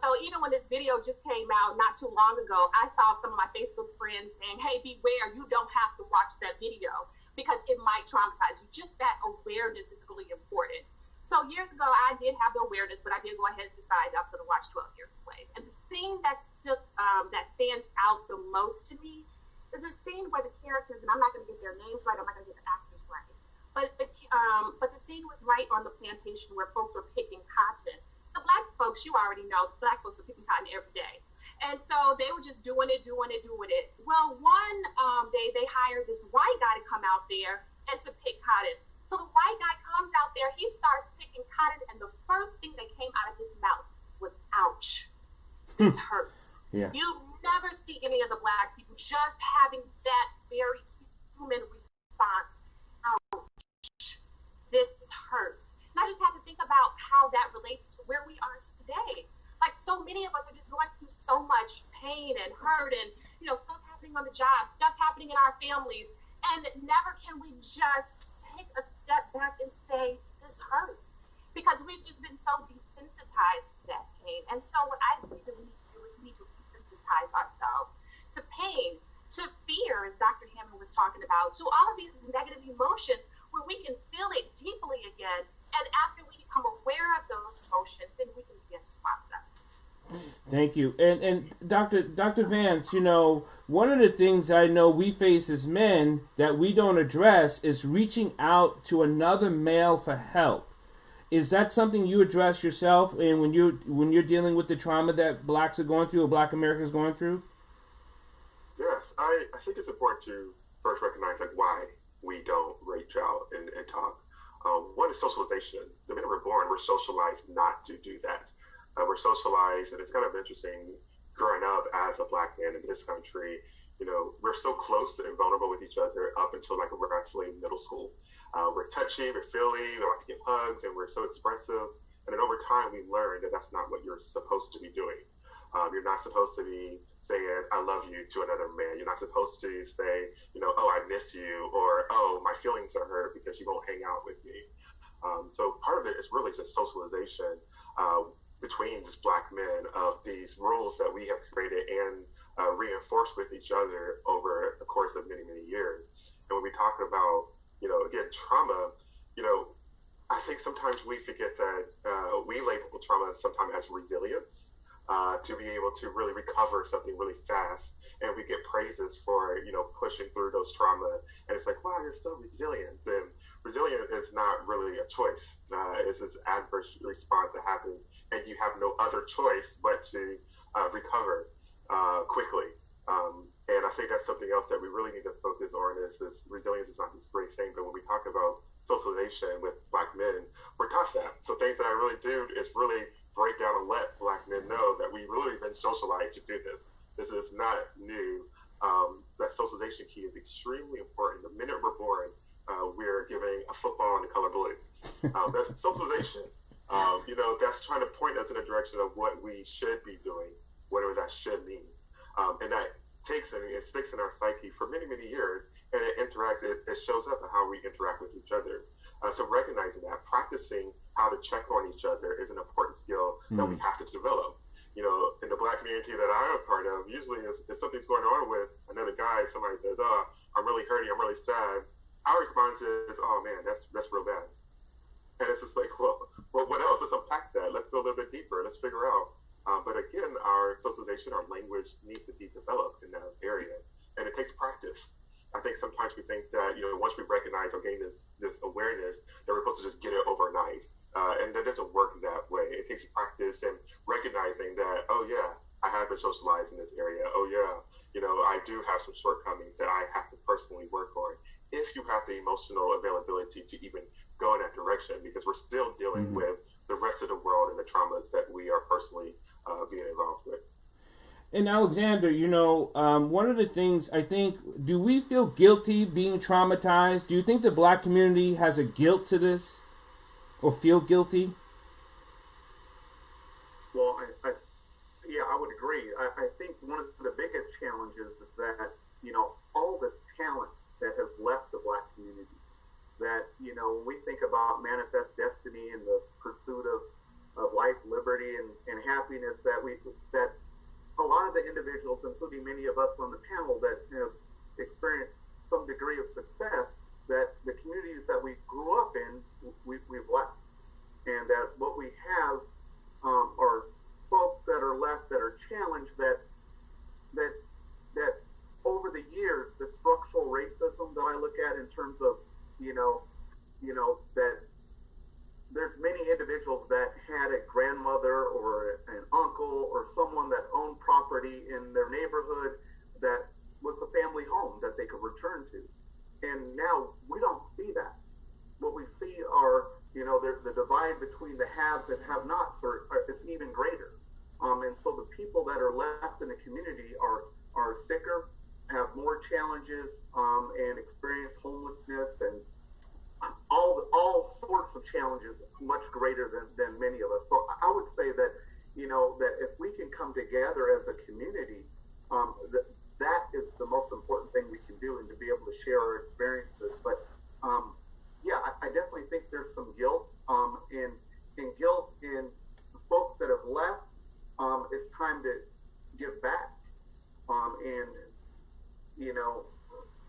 So even when this video just came out not too long ago, I saw some of my Facebook friends saying, hey, beware, you don't have to watch that video because it might traumatize you. Just that awareness is really important. So years ago, I did have the awareness, but I did go ahead and decide I was going to watch 12 Years a Slave. And the scene that stands out the most to me is a scene where the characters, and I'm not going to get their names right, I'm not going to get the actors right, but the scene was right on the plantation where folks were picking cotton. The Black folks, you already know, Black folks are picking cotton every day. And so they were just doing it. Well, one day they hired this white guy to come out there and to pick cotton. So the white guy comes out there, he starts picking cotton, and the first thing that came out of his mouth was, ouch, this hurts. Yeah. You never see any of the Black people just having that very human response, ouch, this hurts. And I just had to think about how that relates to where we are today. Like, so many of us are just going through so much pain and hurt and, stuff happening on the job, stuff happening in our families, and never can we just take a step back and say, this hurts. Because we've just been so desensitized to that pain. And so what I think that we need to do is we need to desensitize ourselves to pain, to fear, as Dr. Hammond was talking about, to all of these negative emotions where we can feel it deeply again. And after we become aware of those emotions, then we can begin to process. Thank you. And Dr. Vance, one of the things I know we face as men that we don't address is reaching out to another male for help. Is that something you address yourself and when you're dealing with the trauma that Blacks are going through or Black Americans going through? Yes, I think it's important to first recognize why we don't reach out and talk. One is socialization. The minute we're born, we're socialized not to do that. We're socialized, and it's kind of interesting growing up as a Black man in this country. We're so close and vulnerable with each other up until we're actually in middle school. We're touchy, we're feely, we like to give hugs, and we're so expressive. And then over time, we learn that that's not what you're supposed to be doing. You're not supposed to be saying, I love you to another man. You're not supposed to say, oh, I miss you, or, oh, my feelings are hurt because you won't hang out with me. So part of is really just socialization between just Black men of these rules that we have created and reinforced with each other over the course of many, many years. And when we talk about, again, trauma, I think sometimes we forget that we label trauma sometimes as resilience, to be able to really recover something really fast. And we get praises for, pushing through those trauma. And it's like, wow, you're so resilient. And resilient is not really a choice. It's this adverse response that happens, and you have no other choice but to recover quickly. And I think that's something else that we really need to focus on is this resilience is not this great thing, but when we talk about socialization with Black men, we're taught that. So things that I really do is really break down and let Black men know that we've really been socialized to do this. This is not new. That socialization key is extremely important. The minute we're born, we're giving a football in the color blue. That's socialization. That's trying to point us in a direction of what we should be doing, whatever that should mean. And that takes and it sticks in our psyche for many, many years, and it interacts, it shows up in how we interact with each other. So recognizing that, practicing how to check on each other is an important skill that we have to develop. In the Black community that I'm a part of, usually if something's going on with another guy, somebody says, oh, I'm really hurting, I'm really sad. Our response is, oh man, that's real bad. And it's just like, well, what else? Let's unpack that. Let's go a little bit deeper. Let's figure out. But again, our socialization, our language needs to be developed in that area. And it takes practice. I think sometimes we think that, once we recognize or gain this awareness, that we're supposed to just get it overnight. And that doesn't work that way. It takes practice and recognizing that, oh yeah, I have been socialized in this area. Oh yeah, I do have some shortcomings that I have to personally work on. If you have the emotional availability to even go in that direction, because we're still dealing with the rest of the world and the traumas that we are personally being involved with. And Alexander, one of the things I think, do we feel guilty being traumatized? Do you think the Black community has a guilt to this or feel guilty? Well, I would agree. I think one of the biggest challenges is that, all this talent that has left the Black community, that, when we think about manifest destiny and the pursuit of life, liberty, and happiness, that a lot of the individuals, including many of us on the panel that have experienced some degree of success, that the communities that we grew up in, we've left. And that what we have are folks that are left that are challenged, that over the years, the structural racism that I look at in terms of, that there's many individuals that had a grandmother or an uncle or someone that owned property in their neighborhood that was a family home that they could return to. And now we don't see that. What we see are, the divide between the haves and have-nots is even greater. And so the people that are left in the community are sicker, have more challenges, and experience homelessness and all sorts of challenges much greater than many of us. So I would say that, that if we can come together as a community, that is the most important thing we can do, and to be able to share our experiences. But I definitely think there's some guilt, and guilt in the folks that have left. It's time to give back, and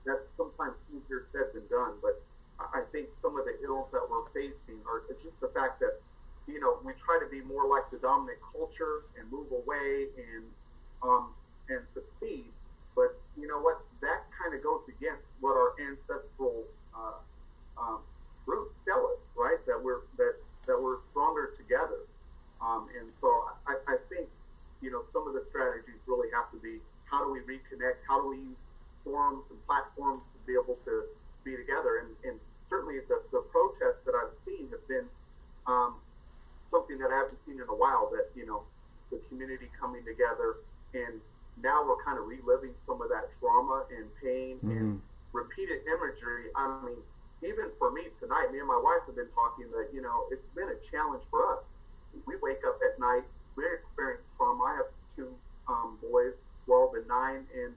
that's sometimes easier said than done. But I think some of the ills that we're facing are just the fact that, we try to be more like the dominant culture and move away and succeed. But you know what? That kind of goes against what our ancestral roots tell us, right? That we're stronger together. And so I think, some of the strategies really have to be, how do we reconnect? How do we use forums and platforms to be able to be together? And certainly the protests that I've seen have been something that I haven't seen in a while, that, the community coming together, and now we're kind of reliving some of that trauma and pain and repeated imagery. I mean, even for me tonight, me and my wife have been talking that, it's been a challenge for us. We wake up at night, we're experiencing trauma. I have two boys, 12 and 9, and,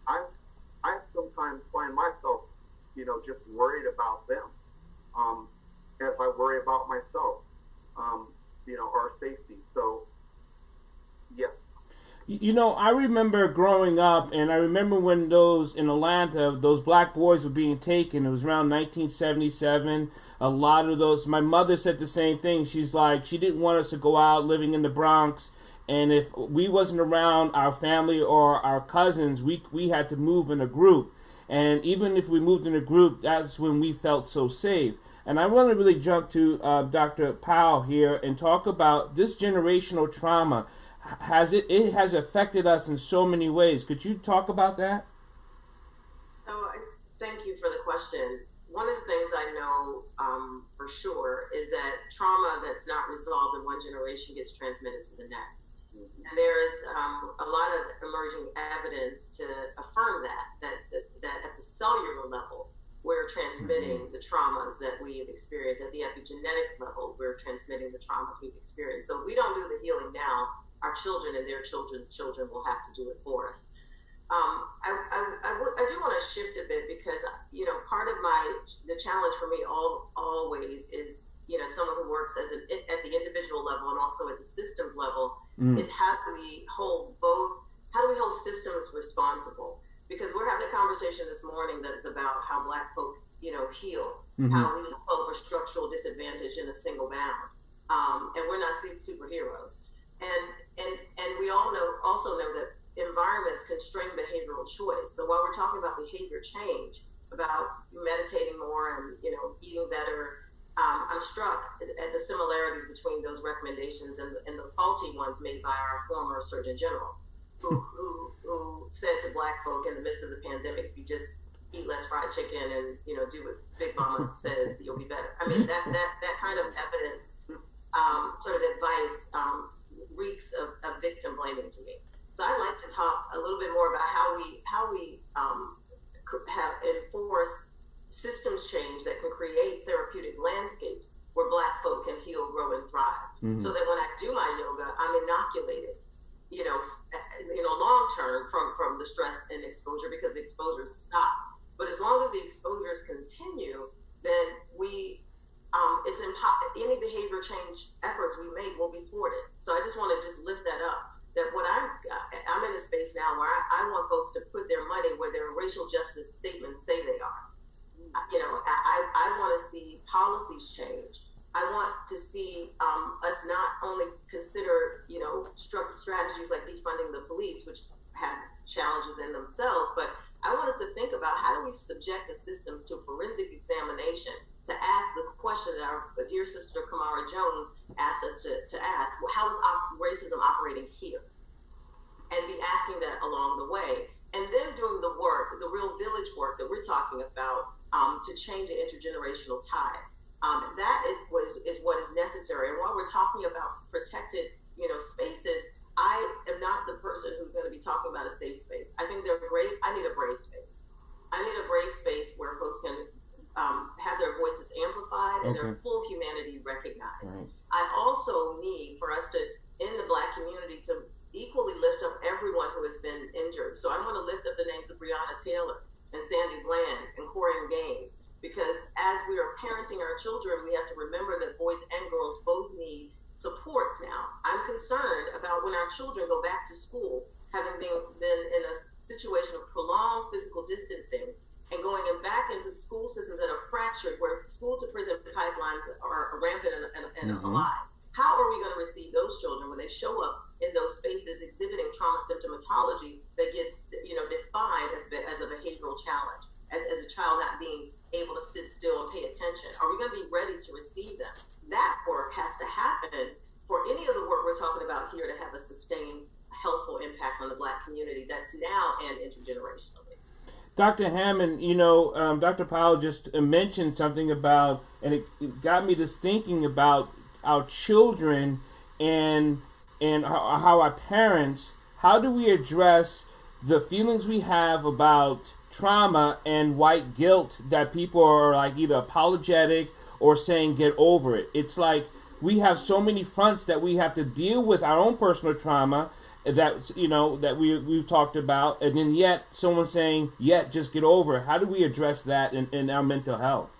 I sometimes find myself, just worried about them. as I worry about myself, our safety. So, yes. You know, I remember growing up, and I remember when those in Atlanta, those black boys were being taken. It was around 1977. A lot of those, my mother said the same thing. She's like, she didn't want us to go out living in the Bronx, and if we wasn't around our family or our cousins, we had to move in a group. And even if we moved in a group, that's when we felt so safe. And I want to really jump to Dr. Powell here and talk about this generational trauma. It has affected us in so many ways. Could you talk about that? Thank you for the question. One of the things I know for sure is that trauma that's not resolved in one generation gets transmitted to the next. And there is a lot of emerging evidence to affirm that at the cellular level, we're transmitting the traumas that we've experienced. At the epigenetic level, we're transmitting the traumas we've experienced. So if we don't do the healing now, our children and their children's children will have to do it for us. I do want to shift a bit because, part of the challenge for me always is, someone who works at the individual level and also at the systems level is how do we hold systems responsible? Because we're having a conversation this morning that is about how Black folk, heal, how we heal over structural disadvantage in a single bound. And we're not superheroes. And we also know that environments constrain behavioral choice. So while we're talking about behavior change, about meditating more and eating better, I'm struck at the similarities between those recommendations and the faulty ones made by our former Surgeon General, who said to Black folk in the midst of the pandemic, if you just eat less fried chicken and do what Big Mama says, you'll be better. I mean that kind of evidence, sort of advice, reeks of victim blaming to me. So I'd like to talk a little bit more about how we have enforced systems change that can create therapeutic landscapes where Black folk can heal, grow, and thrive. So that when I do my yoga, I'm inoculated, long term from the stress and exposure, because the exposures stop. But as long as the exposures continue, then any behavior change efforts we make will be thwarted. So I just want to lift that up. That when I'm in a space now where I want folks to put their money where their racial justice statements say they are. I want to see policies change. I want to see us not only consider, strategies like defunding the police, which have challenges in themselves, but I want us to think about how do we subject the systems to forensic examination to ask the question that our dear sister Kamara Jones asked us to ask: how is racism operating here? And be asking that along the way, and then doing the work, the real village work that we're talking about, to change the intergenerational tide. That is what is necessary. And while we're talking about protected, spaces, I am not the person who's going to be talking about a safe space. I think they're great. I need a brave space. I need a brave space where folks can have their voices amplified and their full humanity recognized. Right. I also need for us to, in the Black community, to equally lift up everyone who has been injured. So I want to lift up the names of Breonna Taylor and Sandy Bland and Corian Gaines, because as we are parenting our children, we have to remember that boys and girls both need supports now. I'm concerned about when our children go back to school, having been in a situation of prolonged physical distancing and going back into school systems that are fractured, where school to prison pipelines are rampant and alive. How are we going to receive those children when they show up in those spaces exhibiting trauma symptomatology that gets, defined as a behavioral challenge, as a child not being able to sit still and pay attention? Are we going to be ready to receive them? That work has to happen for any of the work we're talking about here to have a sustained, helpful impact on the Black community that's now and intergenerationally. Dr. Hammond, Dr. Powell just mentioned something about, and it got me just thinking about our children and how our parents, how do we address the feelings we have about trauma and white guilt that people are like either apologetic or saying get over it? It's like we have so many fronts that we have to deal with our own personal trauma that we've talked about, and then yet someone saying just get over it. How do we address that in our mental health?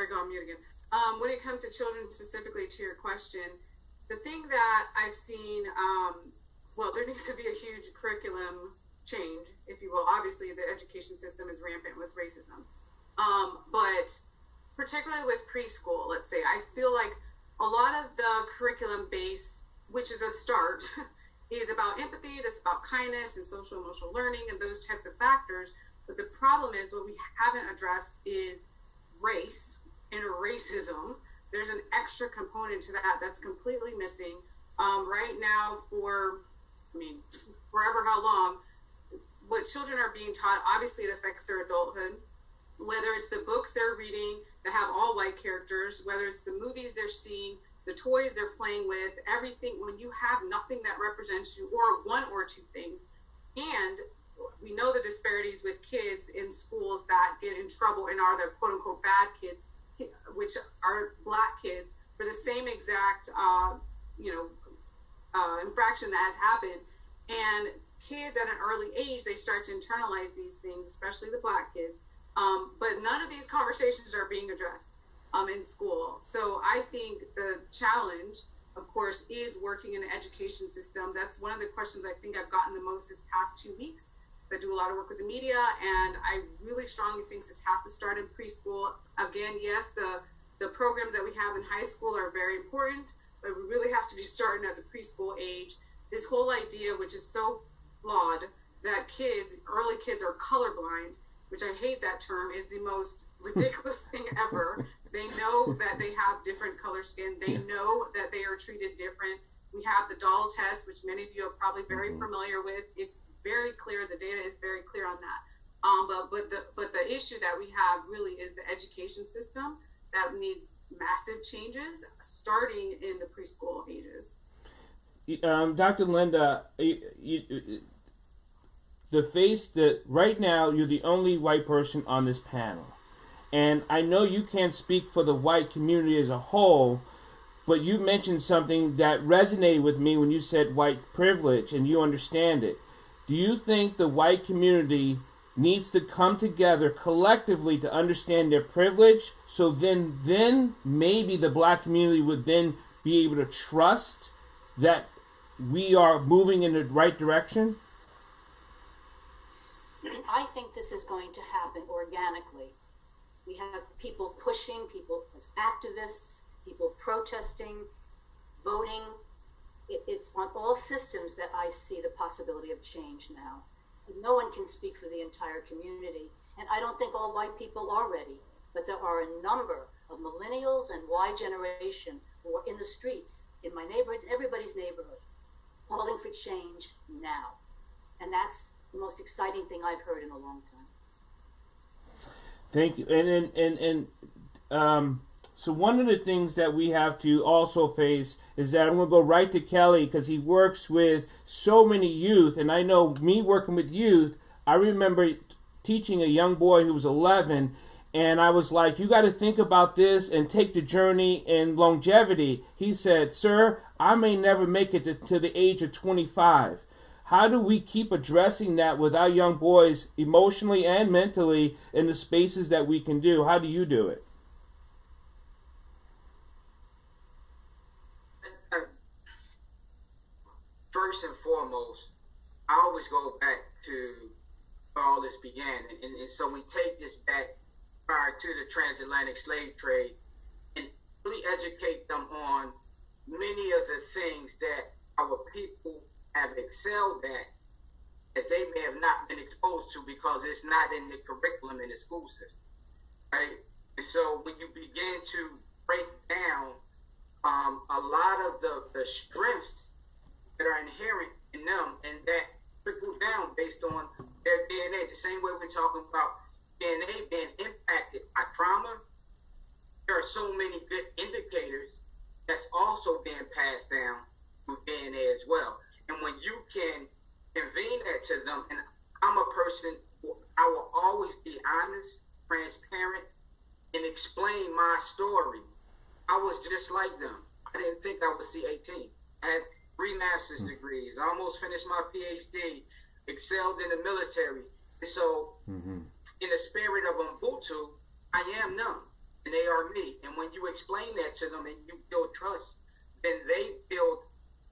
there I go, I'm mute again. When it comes to children, specifically to your question, the thing that I've seen, well, there needs to be a huge curriculum change, if you will. Obviously, the education system is rampant with racism. But particularly with preschool, let's say, I feel like a lot of the curriculum base, which is a start, is about empathy, it's about kindness and social emotional learning and those types of factors. But the problem is what we haven't addressed is race and racism. There's an extra component to that that's completely missing. Right now, forever how long, what children are being taught, obviously it affects their adulthood. Whether it's the books they're reading that have all white characters, whether it's the movies they're seeing, the toys they're playing with, everything, when you have nothing that represents you, or one or two things. And we know the disparities with kids in schools that get in trouble and are the quote unquote bad kids, which are black kids, for the same exact infraction that has happened. And kids at an early age, they start to internalize these things, especially the black kids. But none of these conversations are being addressed in school. So I think the challenge, of course, is working in the education system. That's one of the questions I think I've gotten the most this past 2 weeks. I do a lot of work with the media, and I really strongly think this has to start in preschool. Again, yes, the programs that we have in high school are very important, but we really have to be starting at the preschool age. This whole idea, which is so flawed, that early kids are colorblind, which I hate that term, is the most ridiculous thing ever. They know that they have different color skin. They know that they are treated different. We have the doll test, which many of you are probably very familiar with. It's very clear. The data is very clear on that. But the issue that we have really is the education system that needs massive changes, starting in the preschool ages. Dr. Linda, right now you're the only white person on this panel. And I know you can't speak for the white community as a whole, but you mentioned something that resonated with me when you said white privilege, and you understand it. Do you think the white community needs to come together collectively to understand their privilege, so then maybe the black community would then be able to trust that we are moving in the right direction? I think this is going to happen organically. We have people pushing, people as activists, people protesting, voting. It's on all systems that I see the possibility of change now. No one can speak for the entire community, and I don't think all white people are ready, but there are a number of millennials and Y generation who are in the streets, in my neighborhood, in everybody's neighborhood, calling for change now. And that's the most exciting thing I've heard in a long time. Thank you. So one of the things that we have to also face is that I'm going to go right to Kelly, because he works with so many youth, and I know me working with youth, I remember teaching a young boy who was 11, and I was like, you got to think about this and take the journey in longevity. He said, sir, I may never make it to the age of 25. How do we keep addressing that with our young boys emotionally and mentally in the spaces that we can do? How do you do it? First and foremost, I always go back to where all this began. And so we take this back prior to the transatlantic slave trade and really educate them on many of the things that our people have excelled at that they may have not been exposed to because it's not in the curriculum in the school system, right? And so when you begin to break down a lot of the strengths that are inherent in them and that trickle down based on their DNA, the same way we're talking about DNA being impacted by trauma, there are so many good indicators that's also being passed down through DNA as well. And when you can convene that to them, and I'm a person, I will always be honest, transparent, and explain my story. I was just like them. I didn't think I would see 18. I had 3 master's degrees, I almost finished my PhD, excelled in the military. And so, in the spirit of Ubuntu, I am them. and they are me. And when you explain that to them and you build trust, then they build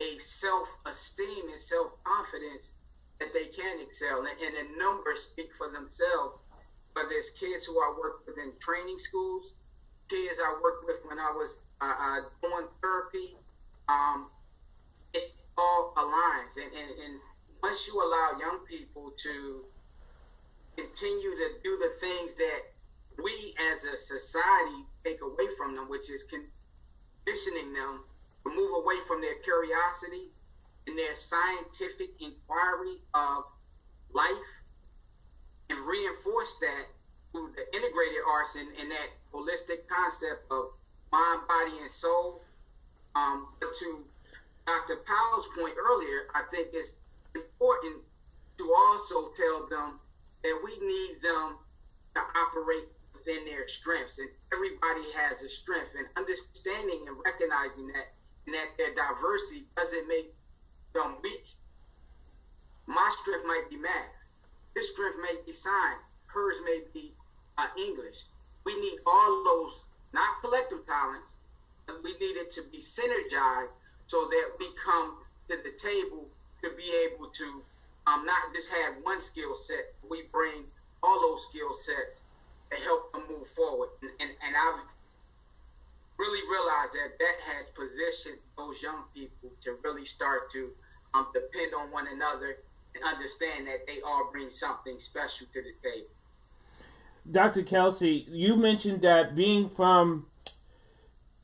a self-esteem and self-confidence that they can excel. And the numbers speak for themselves. Whether it's kids who I work with in training schools, kids I worked with when I was doing therapy, it all aligns. And once you allow young people to continue to do the things that we as a society take away from them, which is conditioning them to move away from their curiosity and their scientific inquiry of life, and reinforce that through the integrated arts and that holistic concept of mind, body, and soul. But to Dr. Powell's point earlier, I think it's important to also tell them that we need them to operate within their strengths, and everybody has a strength, and understanding and recognizing that, and that their diversity doesn't make them weak. My strength might be math, his strength may be science, hers may be English. We need all those, not collective talents, but we need it to be synergized so that we come to the table to be able to not just have one skill set, we bring all those skill sets to help them move forward. And I've really realized that that has positioned those young people to really start to depend on one another and understand that they all bring something special to the table. Dr. Kelsey, you mentioned that being from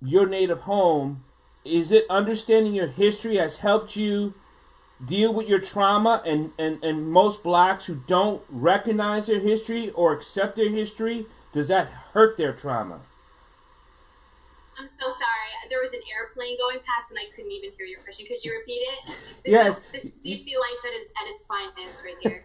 your native home, is it understanding your history has helped you deal with your trauma, and most blacks who don't recognize their history or accept their history, does that hurt their trauma? I'm so sorry. There was an airplane going past and I couldn't even hear your question. Could you repeat it? Yes. This DC life at its finest right here.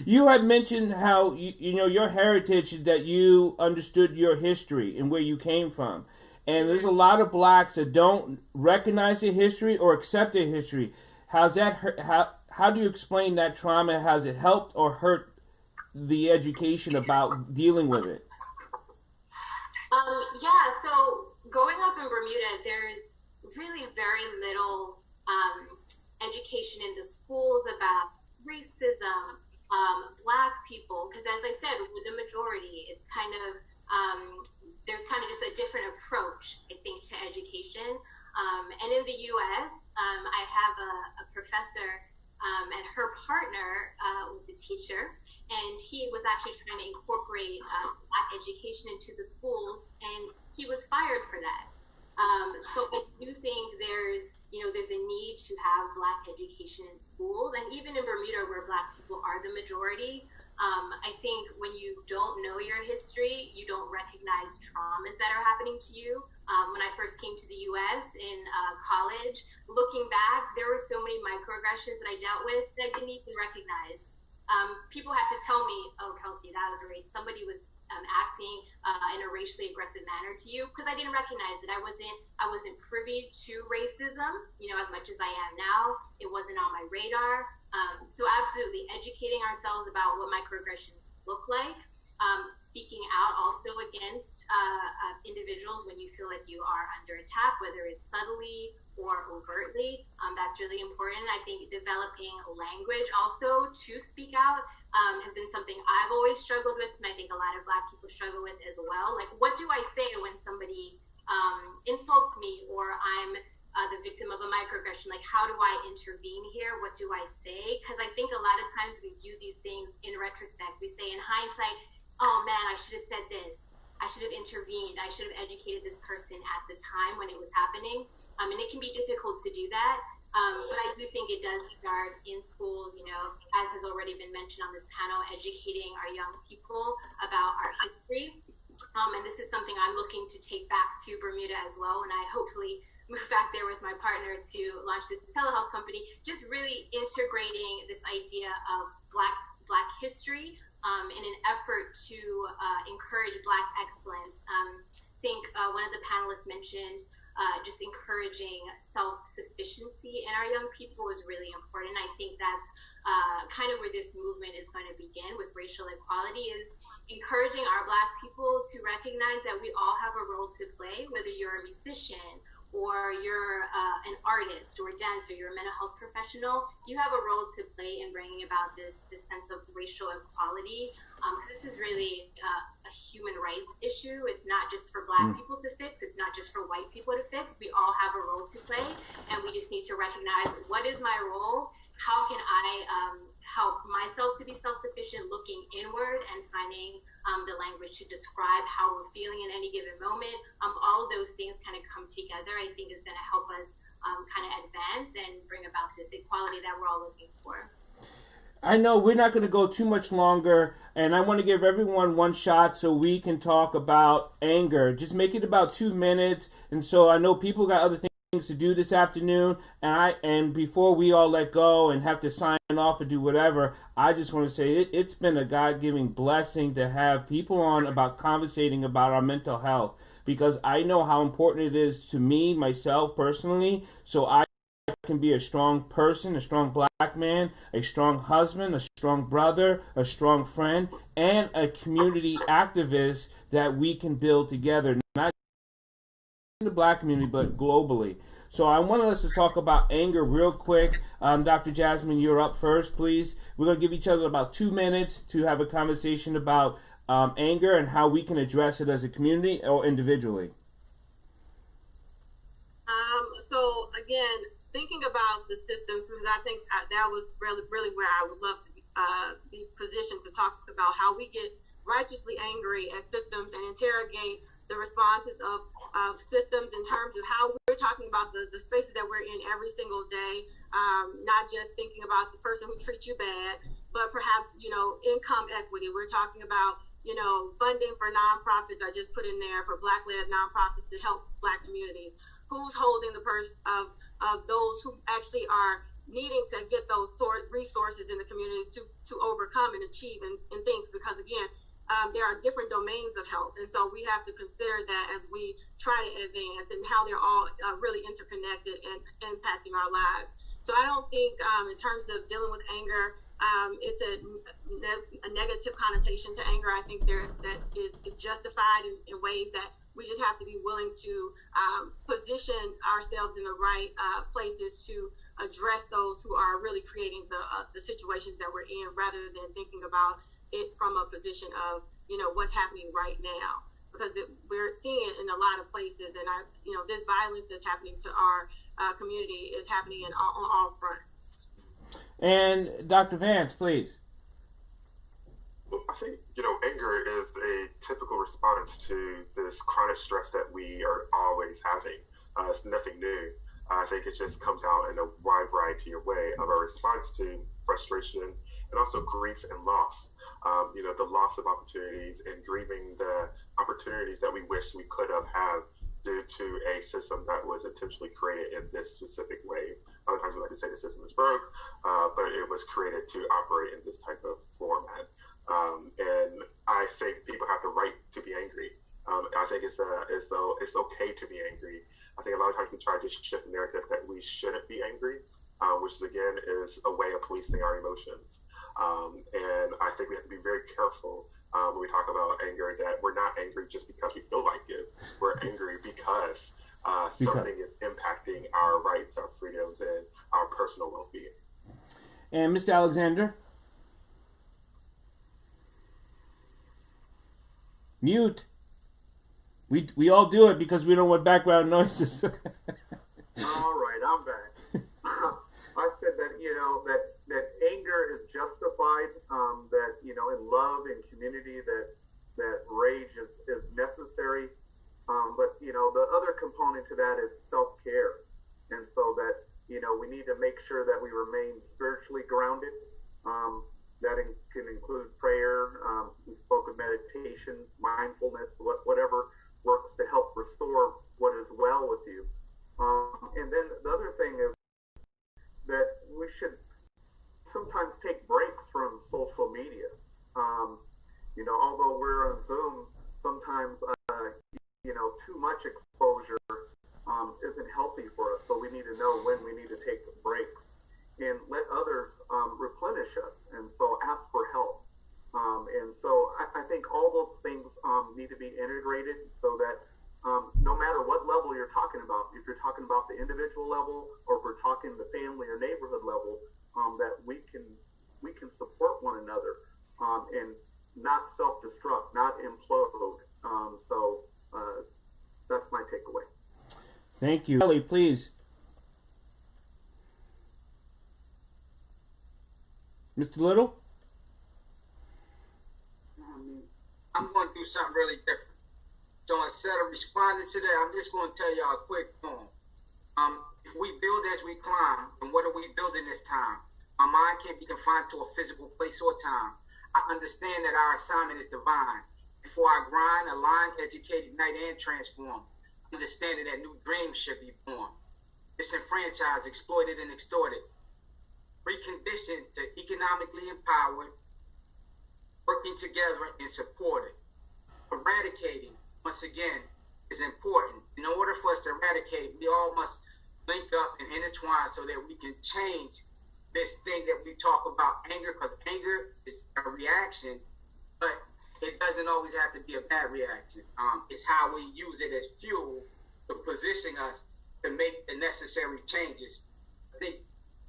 You had mentioned how, you know, your heritage, that you understood your history and where you came from. And there's a lot of blacks that don't recognize their history or accept their history. How's that hurt? How do you explain that trauma? Has it helped or hurt the education about dealing with it? Yeah, so growing up in Bermuda, there's really very little education in the schools about racism, black people, because as I said, with the majority, it's kind of, there's kind of just a different approach, I think, to education. And in the U.S., I have a professor and her partner was a teacher, and he was actually trying to incorporate black education into the schools, and he was fired for that. So I do think there's a need to have black education in schools, and even in Bermuda, where black people are the majority, I think when you don't know your history, you don't recognize traumas that are happening to you. When I first came to the U.S. in college, looking back, there were so many microaggressions that I dealt with that I didn't even recognize. People had to tell me, "Oh, Kelsey, that was a race. Somebody was acting in a racially aggressive manner to you," because I didn't recognize it. I wasn't privy to racism, as much as I am now. It wasn't on my radar. So absolutely, educating ourselves about what microaggressions look like, speaking out also against individuals when you feel like you are under attack, whether it's subtly or overtly, that's really important. I think developing language also to speak out has been something I've always struggled with, and I think a lot of black people struggle with as well. Like, what do I say when somebody insults me, or I'm the victim of a microaggression? Like, how do I intervene here? What do I say? Because I think a lot of times we view these things in retrospect. We say in hindsight, "Oh man, I should have said this. I should have intervened. I should have educated this person at the time when it was happening." And it can be difficult to do that. But I do think it does start in schools, as has already been mentioned on this panel, educating our young people about our history. And this is something I'm looking to take back to Bermuda as well, and I hopefully move back there with my partner to launch this telehealth company, just really integrating this idea of black history in an effort to encourage black excellence. I think one of the panelists mentioned just encouraging self-sufficiency in our young people is really important. I think that's kind of where this movement is going to begin with racial equality, is encouraging our black people to recognize that we all have a role to play, whether you're a musician or you're an artist or a dancer, you're a mental health professional, you have a role to play in bringing about this sense of racial equality. Because this is really a human rights issue. It's not just for Black people to fix. It's not just for white people to fix. We all have a role to play, and we just need to recognize, what is my role? How can I help myself to be self-sufficient, looking inward and finding the language to describe how we're feeling in any given moment. All of those things kind of come together, I think, is going to help us kind of advance and bring about this equality that we're all looking for. I know we're not going to go too much longer, and I want to give everyone one shot so we can talk about anger. Just make it about 2 minutes, and so I know people got other things to do this afternoon, and before we all let go and have to sign off and do whatever, I just want to say it's been a God-giving blessing to have people on about conversating about our mental health, because I know how important it is to me, myself personally, so I can be a strong person, a strong Black man, a strong husband, a strong brother, a strong friend, and a community activist that we can build together, not in the Black community, but globally. So I wanted us to talk about anger real quick. Dr. Jasmine, you're up first, please. We're going to give each other about 2 minutes to have a conversation about anger and how we can address it as a community or individually. So again, thinking about the systems, because I think that was really where I would love to be positioned to talk about how we get righteously angry at systems and interrogate the responses of systems in terms of how we're talking about the spaces that we're in every single day, not just thinking about the person who treats you bad, but perhaps, income equity. We're talking about, funding for nonprofits. I just put in there for Black-led nonprofits to help Black communities. Who's holding the purse of those who actually are needing to get those resources in the communities to overcome and achieve and things, because again, there are different domains of health, and so we have to consider that as we try to advance and how they're all really interconnected and impacting our lives. So I don't think in terms of dealing with anger, it's a negative connotation to anger. I think that is justified in ways that we just have to be willing to position ourselves in the right places to address those who are really creating the situations that we're in, rather than thinking about it from a position of, what's happening right now. Because we're seeing it in a lot of places, and this violence that's happening to our community is happening on all fronts. And Dr. Vance, please. Well, I think, anger is a typical response to this chronic stress that we are always having. It's nothing new. I think it just comes out in a wide variety of way of a response to frustration and also grief and loss. The loss of opportunities and grieving the opportunities that we wish we could have had due to a system that was intentionally created in this specific way. Other times we like to say the system is broke, but it was created to operate in this type of format. And I think people have the right to be angry. I think it's okay to be angry. I think a lot of times we try to shift the narrative that we shouldn't be angry, which again is a way of policing our emotions. And I think we have to be very careful when we talk about anger, that we're not angry just because we feel like it. We're angry because something is impacting our rights, our freedoms, and our personal well-being. And Mr. Alexander? Mute. We all do it because we don't want background noises. All right, I'm back. I said that that anger is justified. That in love and community, that rage is necessary. But the other component to that is self-care, and so that we need to make sure that we remain spiritually grounded. That can include prayer. We spoke of meditation, mindfulness, whatever works to help restore what is well with you. And then the other thing is that we should sometimes take breaks from social media. Although we're on Zoom, sometimes too much exposure isn't healthy for us. So we need to know when we need to take breaks and let others replenish us, and so ask for help. And so I think all those things need to be integrated so that no matter what level you're talking about, if you're talking about the individual level or if we're talking the family or neighborhood level, that we can support one another and not self-destruct, not implode. So that's my takeaway. Thank you. Kelly, please. Mr. Little? I'm going to do something really different. So instead of responding to that, I'm just going to tell y'all a quick poem. If we build as we climb, then what are we building this time? Our mind can't be confined to a physical place or time. I understand that our assignment is divine. Before I grind, align, educate, ignite, and transform. Understanding that new dreams should be born. Disenfranchised, exploited, and extorted. Reconditioned to economically empowered. Working together and supported. Eradicating, once again, is important. In order for us to eradicate, we all must link up and intertwine so that we can change this thing that we talk about, anger, because anger is a reaction, but it doesn't always have to be a bad reaction. It's how we use it as fuel to position us to make the necessary changes. I think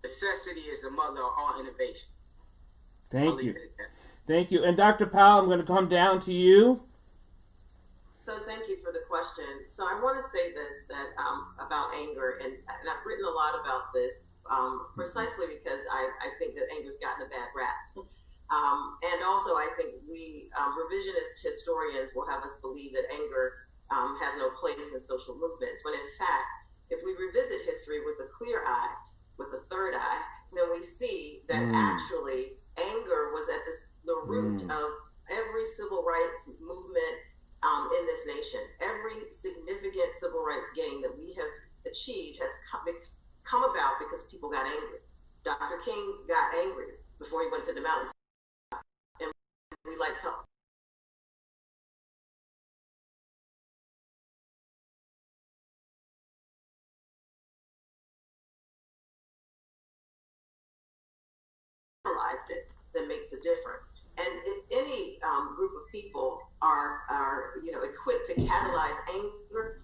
necessity is the mother of all innovation. Thank you. Thank you. And Dr. Powell, I'm going to come down to you. So thank you for the question. So I want to say this, that about anger, and I've written a lot about this precisely because I think that anger's gotten a bad rap. And also I think we, revisionist historians will have us believe that anger has no place in social movements, when in fact, if we revisit history with a clear eye, with a third eye, then we see that actually anger was at the root of every civil rights movement in this nation. Every significant civil rights gain that we have achieved has come about because people got angry. Dr. King got angry before he went to the mountains. And we like to realized it that makes a difference. And if any group of people are equipped to catalyze anger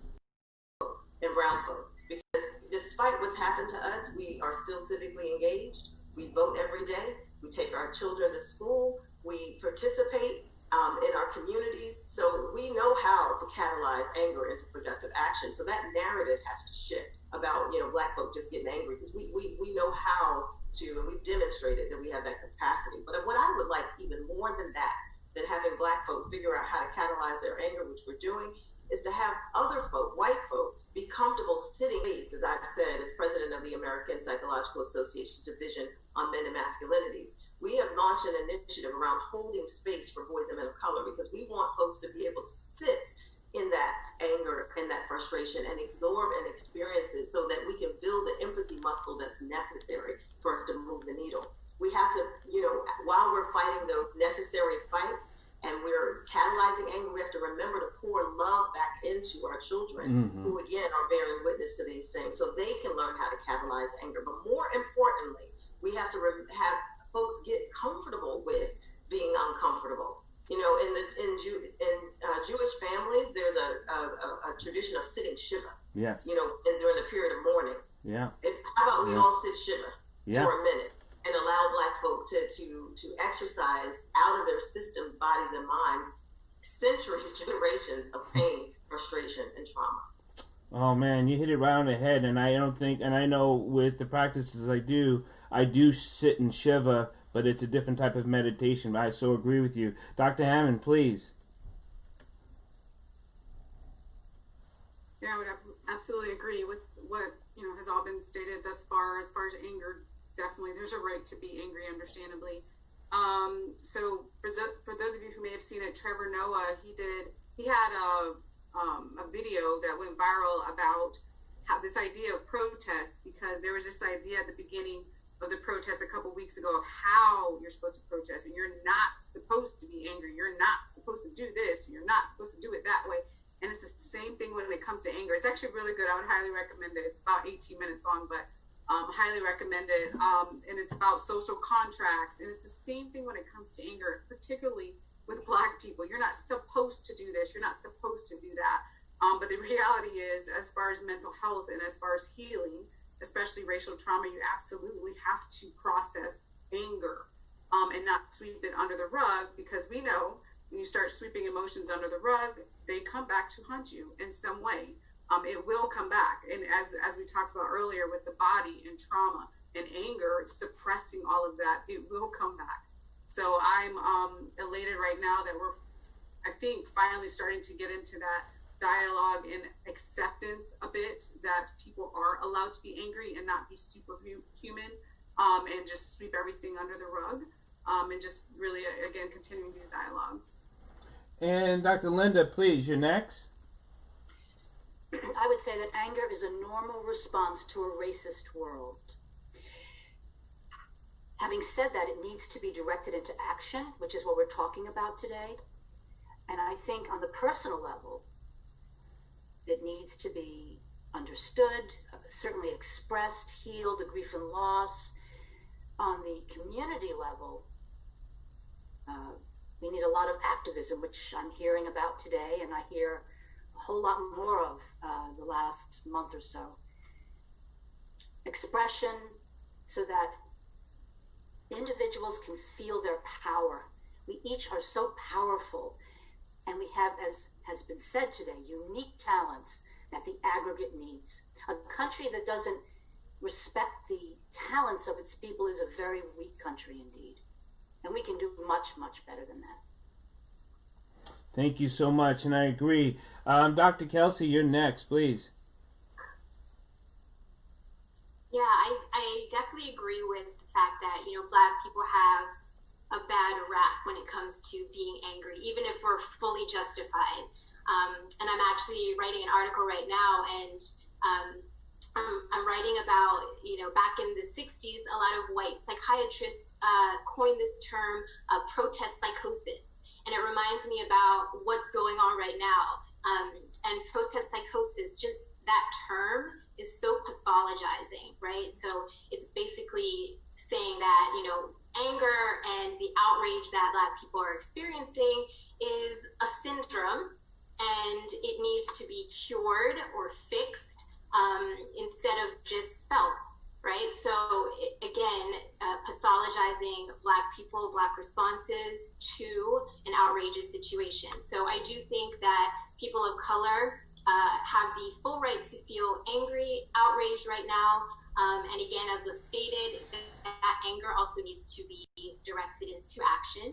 and brown folk, because despite what's happened to us, we are still civically engaged. We vote every day. We take our children to school. We participate in our communities. So we know how to catalyze anger into productive action. So that narrative has to shift about Black folk just getting angry, because we know how to, and we've demonstrated that we have that capacity. But what I would like even more than that, than having Black folk figure out how to catalyze their anger, which we're doing, is to have other folk, white folk, be comfortable sitting, as I've said, as president of the American Psychological Association's Division on Men and Masculinities. We have launched an initiative around holding space for boys and men of color, because we want folks to be able to sit in that anger and that frustration and absorb and experience it, so that we can build the empathy muscle that's necessary for us to move the needle. We have to, while we're fighting those necessary fights and we're catalyzing anger, we have to remember to pour love back into our children, who again are bearing witness to these things, so they can learn how to catalyze anger. But more importantly, we have to have folks get comfortable with being uncomfortable. In Jewish families, there's a tradition of sitting shiva. Yes. During the period of mourning. Yeah. And how about we all sit shiva for a minute and allow Black folk to exercise out of their systems, bodies, and minds centuries, generations of pain, frustration, and trauma. Oh man, you hit it right on the head. And I know with the practices I do sit in Shiva, but it's a different type of meditation. I so agree with you. Dr. Hammond, please. Yeah, I would absolutely agree with what has all been stated thus far. As far as anger, definitely there's a right to be angry, understandably. So for those of you who may have seen it, Trevor Noah, he had a video that went viral about how this idea of protest, because there was this idea at the beginning of the protest a couple weeks ago of how you're supposed to protest, and you're not supposed to be angry, you're not supposed to do this, you're not supposed to do it that way. And it's the same thing when it comes to anger. It's actually really good. I would highly recommend it. It's about 18 minutes long, but highly recommend it. And it's about social contracts, and it's the same thing when it comes to anger, particularly with Black people. You're not supposed to do this. You're not supposed to do that. But the reality is, as far as mental health and as far as healing, especially racial trauma, you absolutely have to process anger, and not sweep it under the rug, because we know when you start sweeping emotions under the rug, they come back to haunt you in some way. It will come back. And as we talked about earlier with the body and trauma and anger, suppressing all of that, it will come back. So I'm elated right now that we're, I think, finally starting to get into that dialogue and acceptance a bit, that people are allowed to be angry and not be superhuman, and just sweep everything under the rug, and just really, again, continuing these dialogues. And Dr. Linda, please, you're next. I would say that anger is a normal response to a racist world. Having said that, it needs to be directed into action, which is what we're talking about today. And I think on the personal level, it needs to be understood, certainly expressed, healed, the grief and loss. On the community level, we need a lot of activism, which I'm hearing about today, and I hear a whole lot more of the last month or so. Expression so that individuals can feel their power. We each are so powerful, and we have, as has been said today, unique talents that the aggregate needs. A country that doesn't respect the talents of its people is a very weak country indeed. And we can do much, much better than that. Thank you so much, and I agree. Dr. Kelsey, you're next, please. Yeah, I definitely agree with the fact that, Black people have a bad rap when it comes to being angry, even if we're fully justified. And I'm actually writing an article right now, and I'm writing about, back in the 60s, a lot of white psychiatrists coined this term protest psychosis. And it reminds me about what's going on right now. And protest psychosis, just that term is so pathologizing, right? So it's basically saying that, anger and the outrage that Black people are experiencing is a syndrome, and it needs to be cured or fixed, instead of just felt, right? So again, pathologizing Black people, Black responses to an outrageous situation. So I do think that people of color have the full right to feel angry, outraged right now. And again, as was stated, that anger also needs to be directed into action.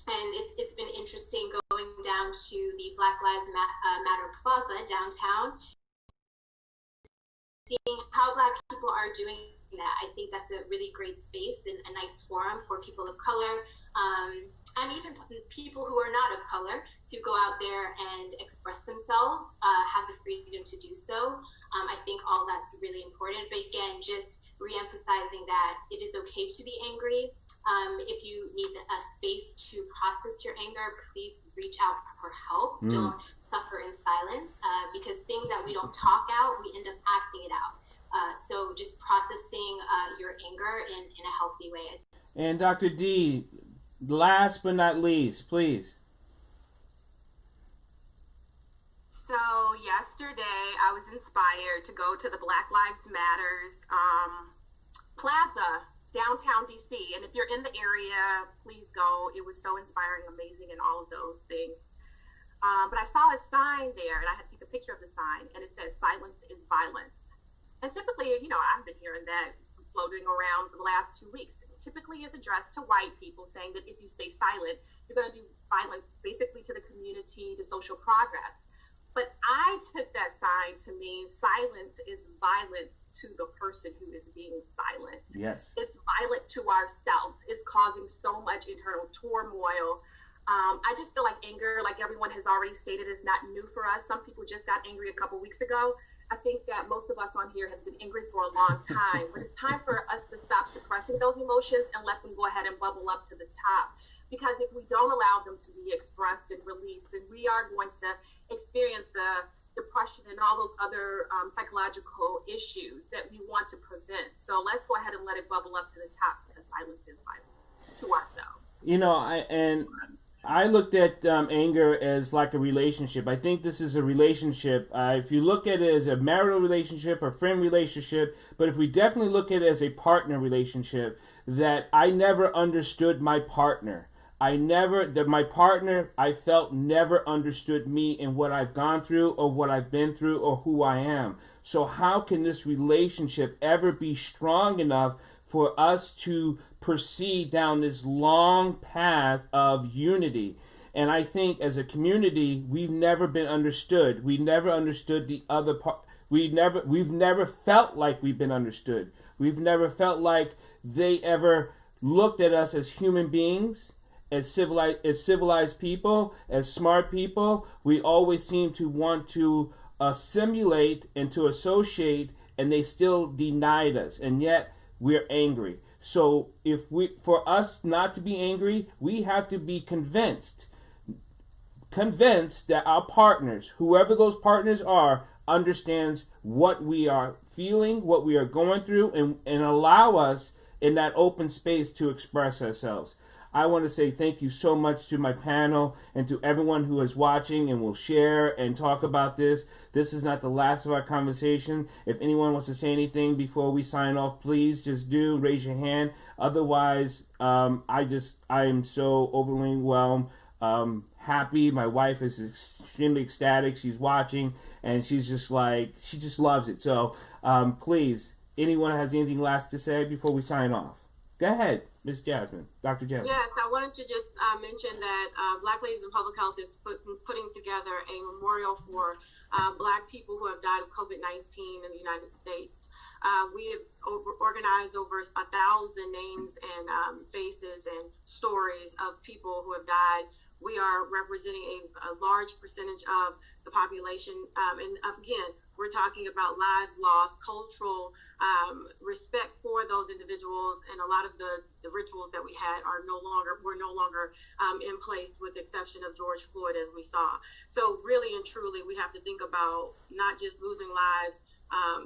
And it's been interesting going down to the Black Lives Matter Plaza downtown, seeing how Black people are doing that. I think that's a really great space and a nice forum for people of color, and even people who are not of color, to go out there and express themselves, have the freedom to do so. I think all that's really important. But again, just re-emphasizing that it is okay to be angry. If you need a space to process your anger, please reach out for help. Don't suffer in silence, because things that we don't talk out, we end up acting it out. So just processing your anger in a healthy way. And Dr. D, last but not least, please. So yesterday I was inspired to go to the Black Lives Matters Plaza, downtown DC. And if you're in the area, please go. It was so inspiring, amazing, and all of those things. But I saw a sign there, and I had to take a picture of the sign, and it says "Silence is violence." And typically, I've been hearing that floating around for the last 2 weeks. It typically is addressed to white people, saying that if you stay silent, you're going to do violence basically to the community, to social progress. But I took that sign to mean silence is violence to the person who is being silent. Yes. It's violent to ourselves. It's causing so much internal turmoil. I just feel like anger, like everyone has already stated, is not new for us. Some people just got angry a couple weeks ago. I think that most of us on here have been angry for a long time, but it's time for us to stop suppressing those emotions and let them go ahead and bubble up to the top. Because if we don't allow them to be expressed and released, then we are going to experience the depression and all those other psychological issues that we want to prevent. So let's go ahead and let it bubble up to the top, because silence is violence to ourselves. I looked at anger as like a relationship. I think this is a relationship. If you look at it as a marital relationship or friend relationship, but if we definitely look at it as a partner relationship, that I never understood my partner. My partner, I felt, never understood me and what I've gone through or what I've been through or who I am. So how can this relationship ever be strong enough for us to proceed down this long path of unity? And I think as a community, we've never been understood. We never understood the other part. We've never felt like we've been understood. We've never felt like they ever looked at us as human beings, as civilized people, as smart people. We always seem to want to assimilate and to associate, and they still denied us, and yet we're angry. So for us not to be angry, we have to be convinced that our partners, whoever those partners are, understands what we are feeling, what we are going through, and allow us in that open space to express ourselves. I want to say thank you so much to my panel and to everyone who is watching and will share and talk about this. This is not the last of our conversation. If anyone wants to say anything before we sign off, please just do raise your hand. Otherwise, I am so overwhelmed, happy. My wife is extremely ecstatic. She's watching and she's just like, she just loves it. So please, anyone has anything last to say before we sign off? Go ahead, Ms. Jasmine, Dr. Jasmine. Yes, I wanted to just mention that Black Ladies in Public Health is putting together a memorial for Black people who have died of COVID-19 in the United States. We have organized over 1,000 names and faces and stories of people who have died. We are representing a large percentage of the population. And again, we're talking about lives lost, cultural respect for those individuals, and a lot of the rituals that we had were no longer in place, with the exception of George Floyd, as we saw. So really and truly, we have to think about not just losing lives,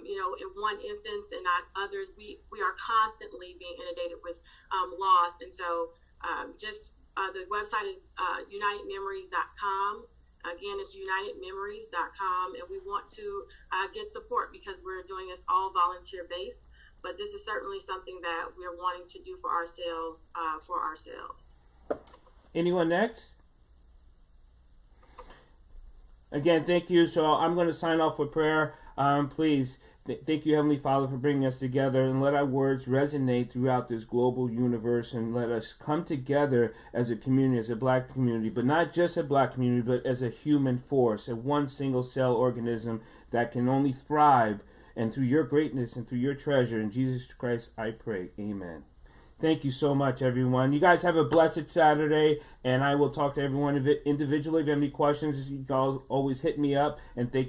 in one instance and not others. We are constantly being inundated with loss, and so the website is unitedmemories.com. Again, it's unitedmemories.com, and we want to get support because we're doing this all volunteer-based, but this is certainly something that we're wanting to do for ourselves, Anyone next? Again, thank you. So I'm going to sign off with prayer. Please, thank you, Heavenly Father, for bringing us together, and let our words resonate throughout this global universe, and let us come together as a community, as a Black community, but not just a Black community, but as a human force, a one single cell organism that can only thrive, and through your greatness and through your treasure, in Jesus Christ I pray, amen. Thank you so much, everyone. You guys have a blessed Saturday, and I will talk to everyone individually. If you have any questions, you guys always hit me up, and thank you.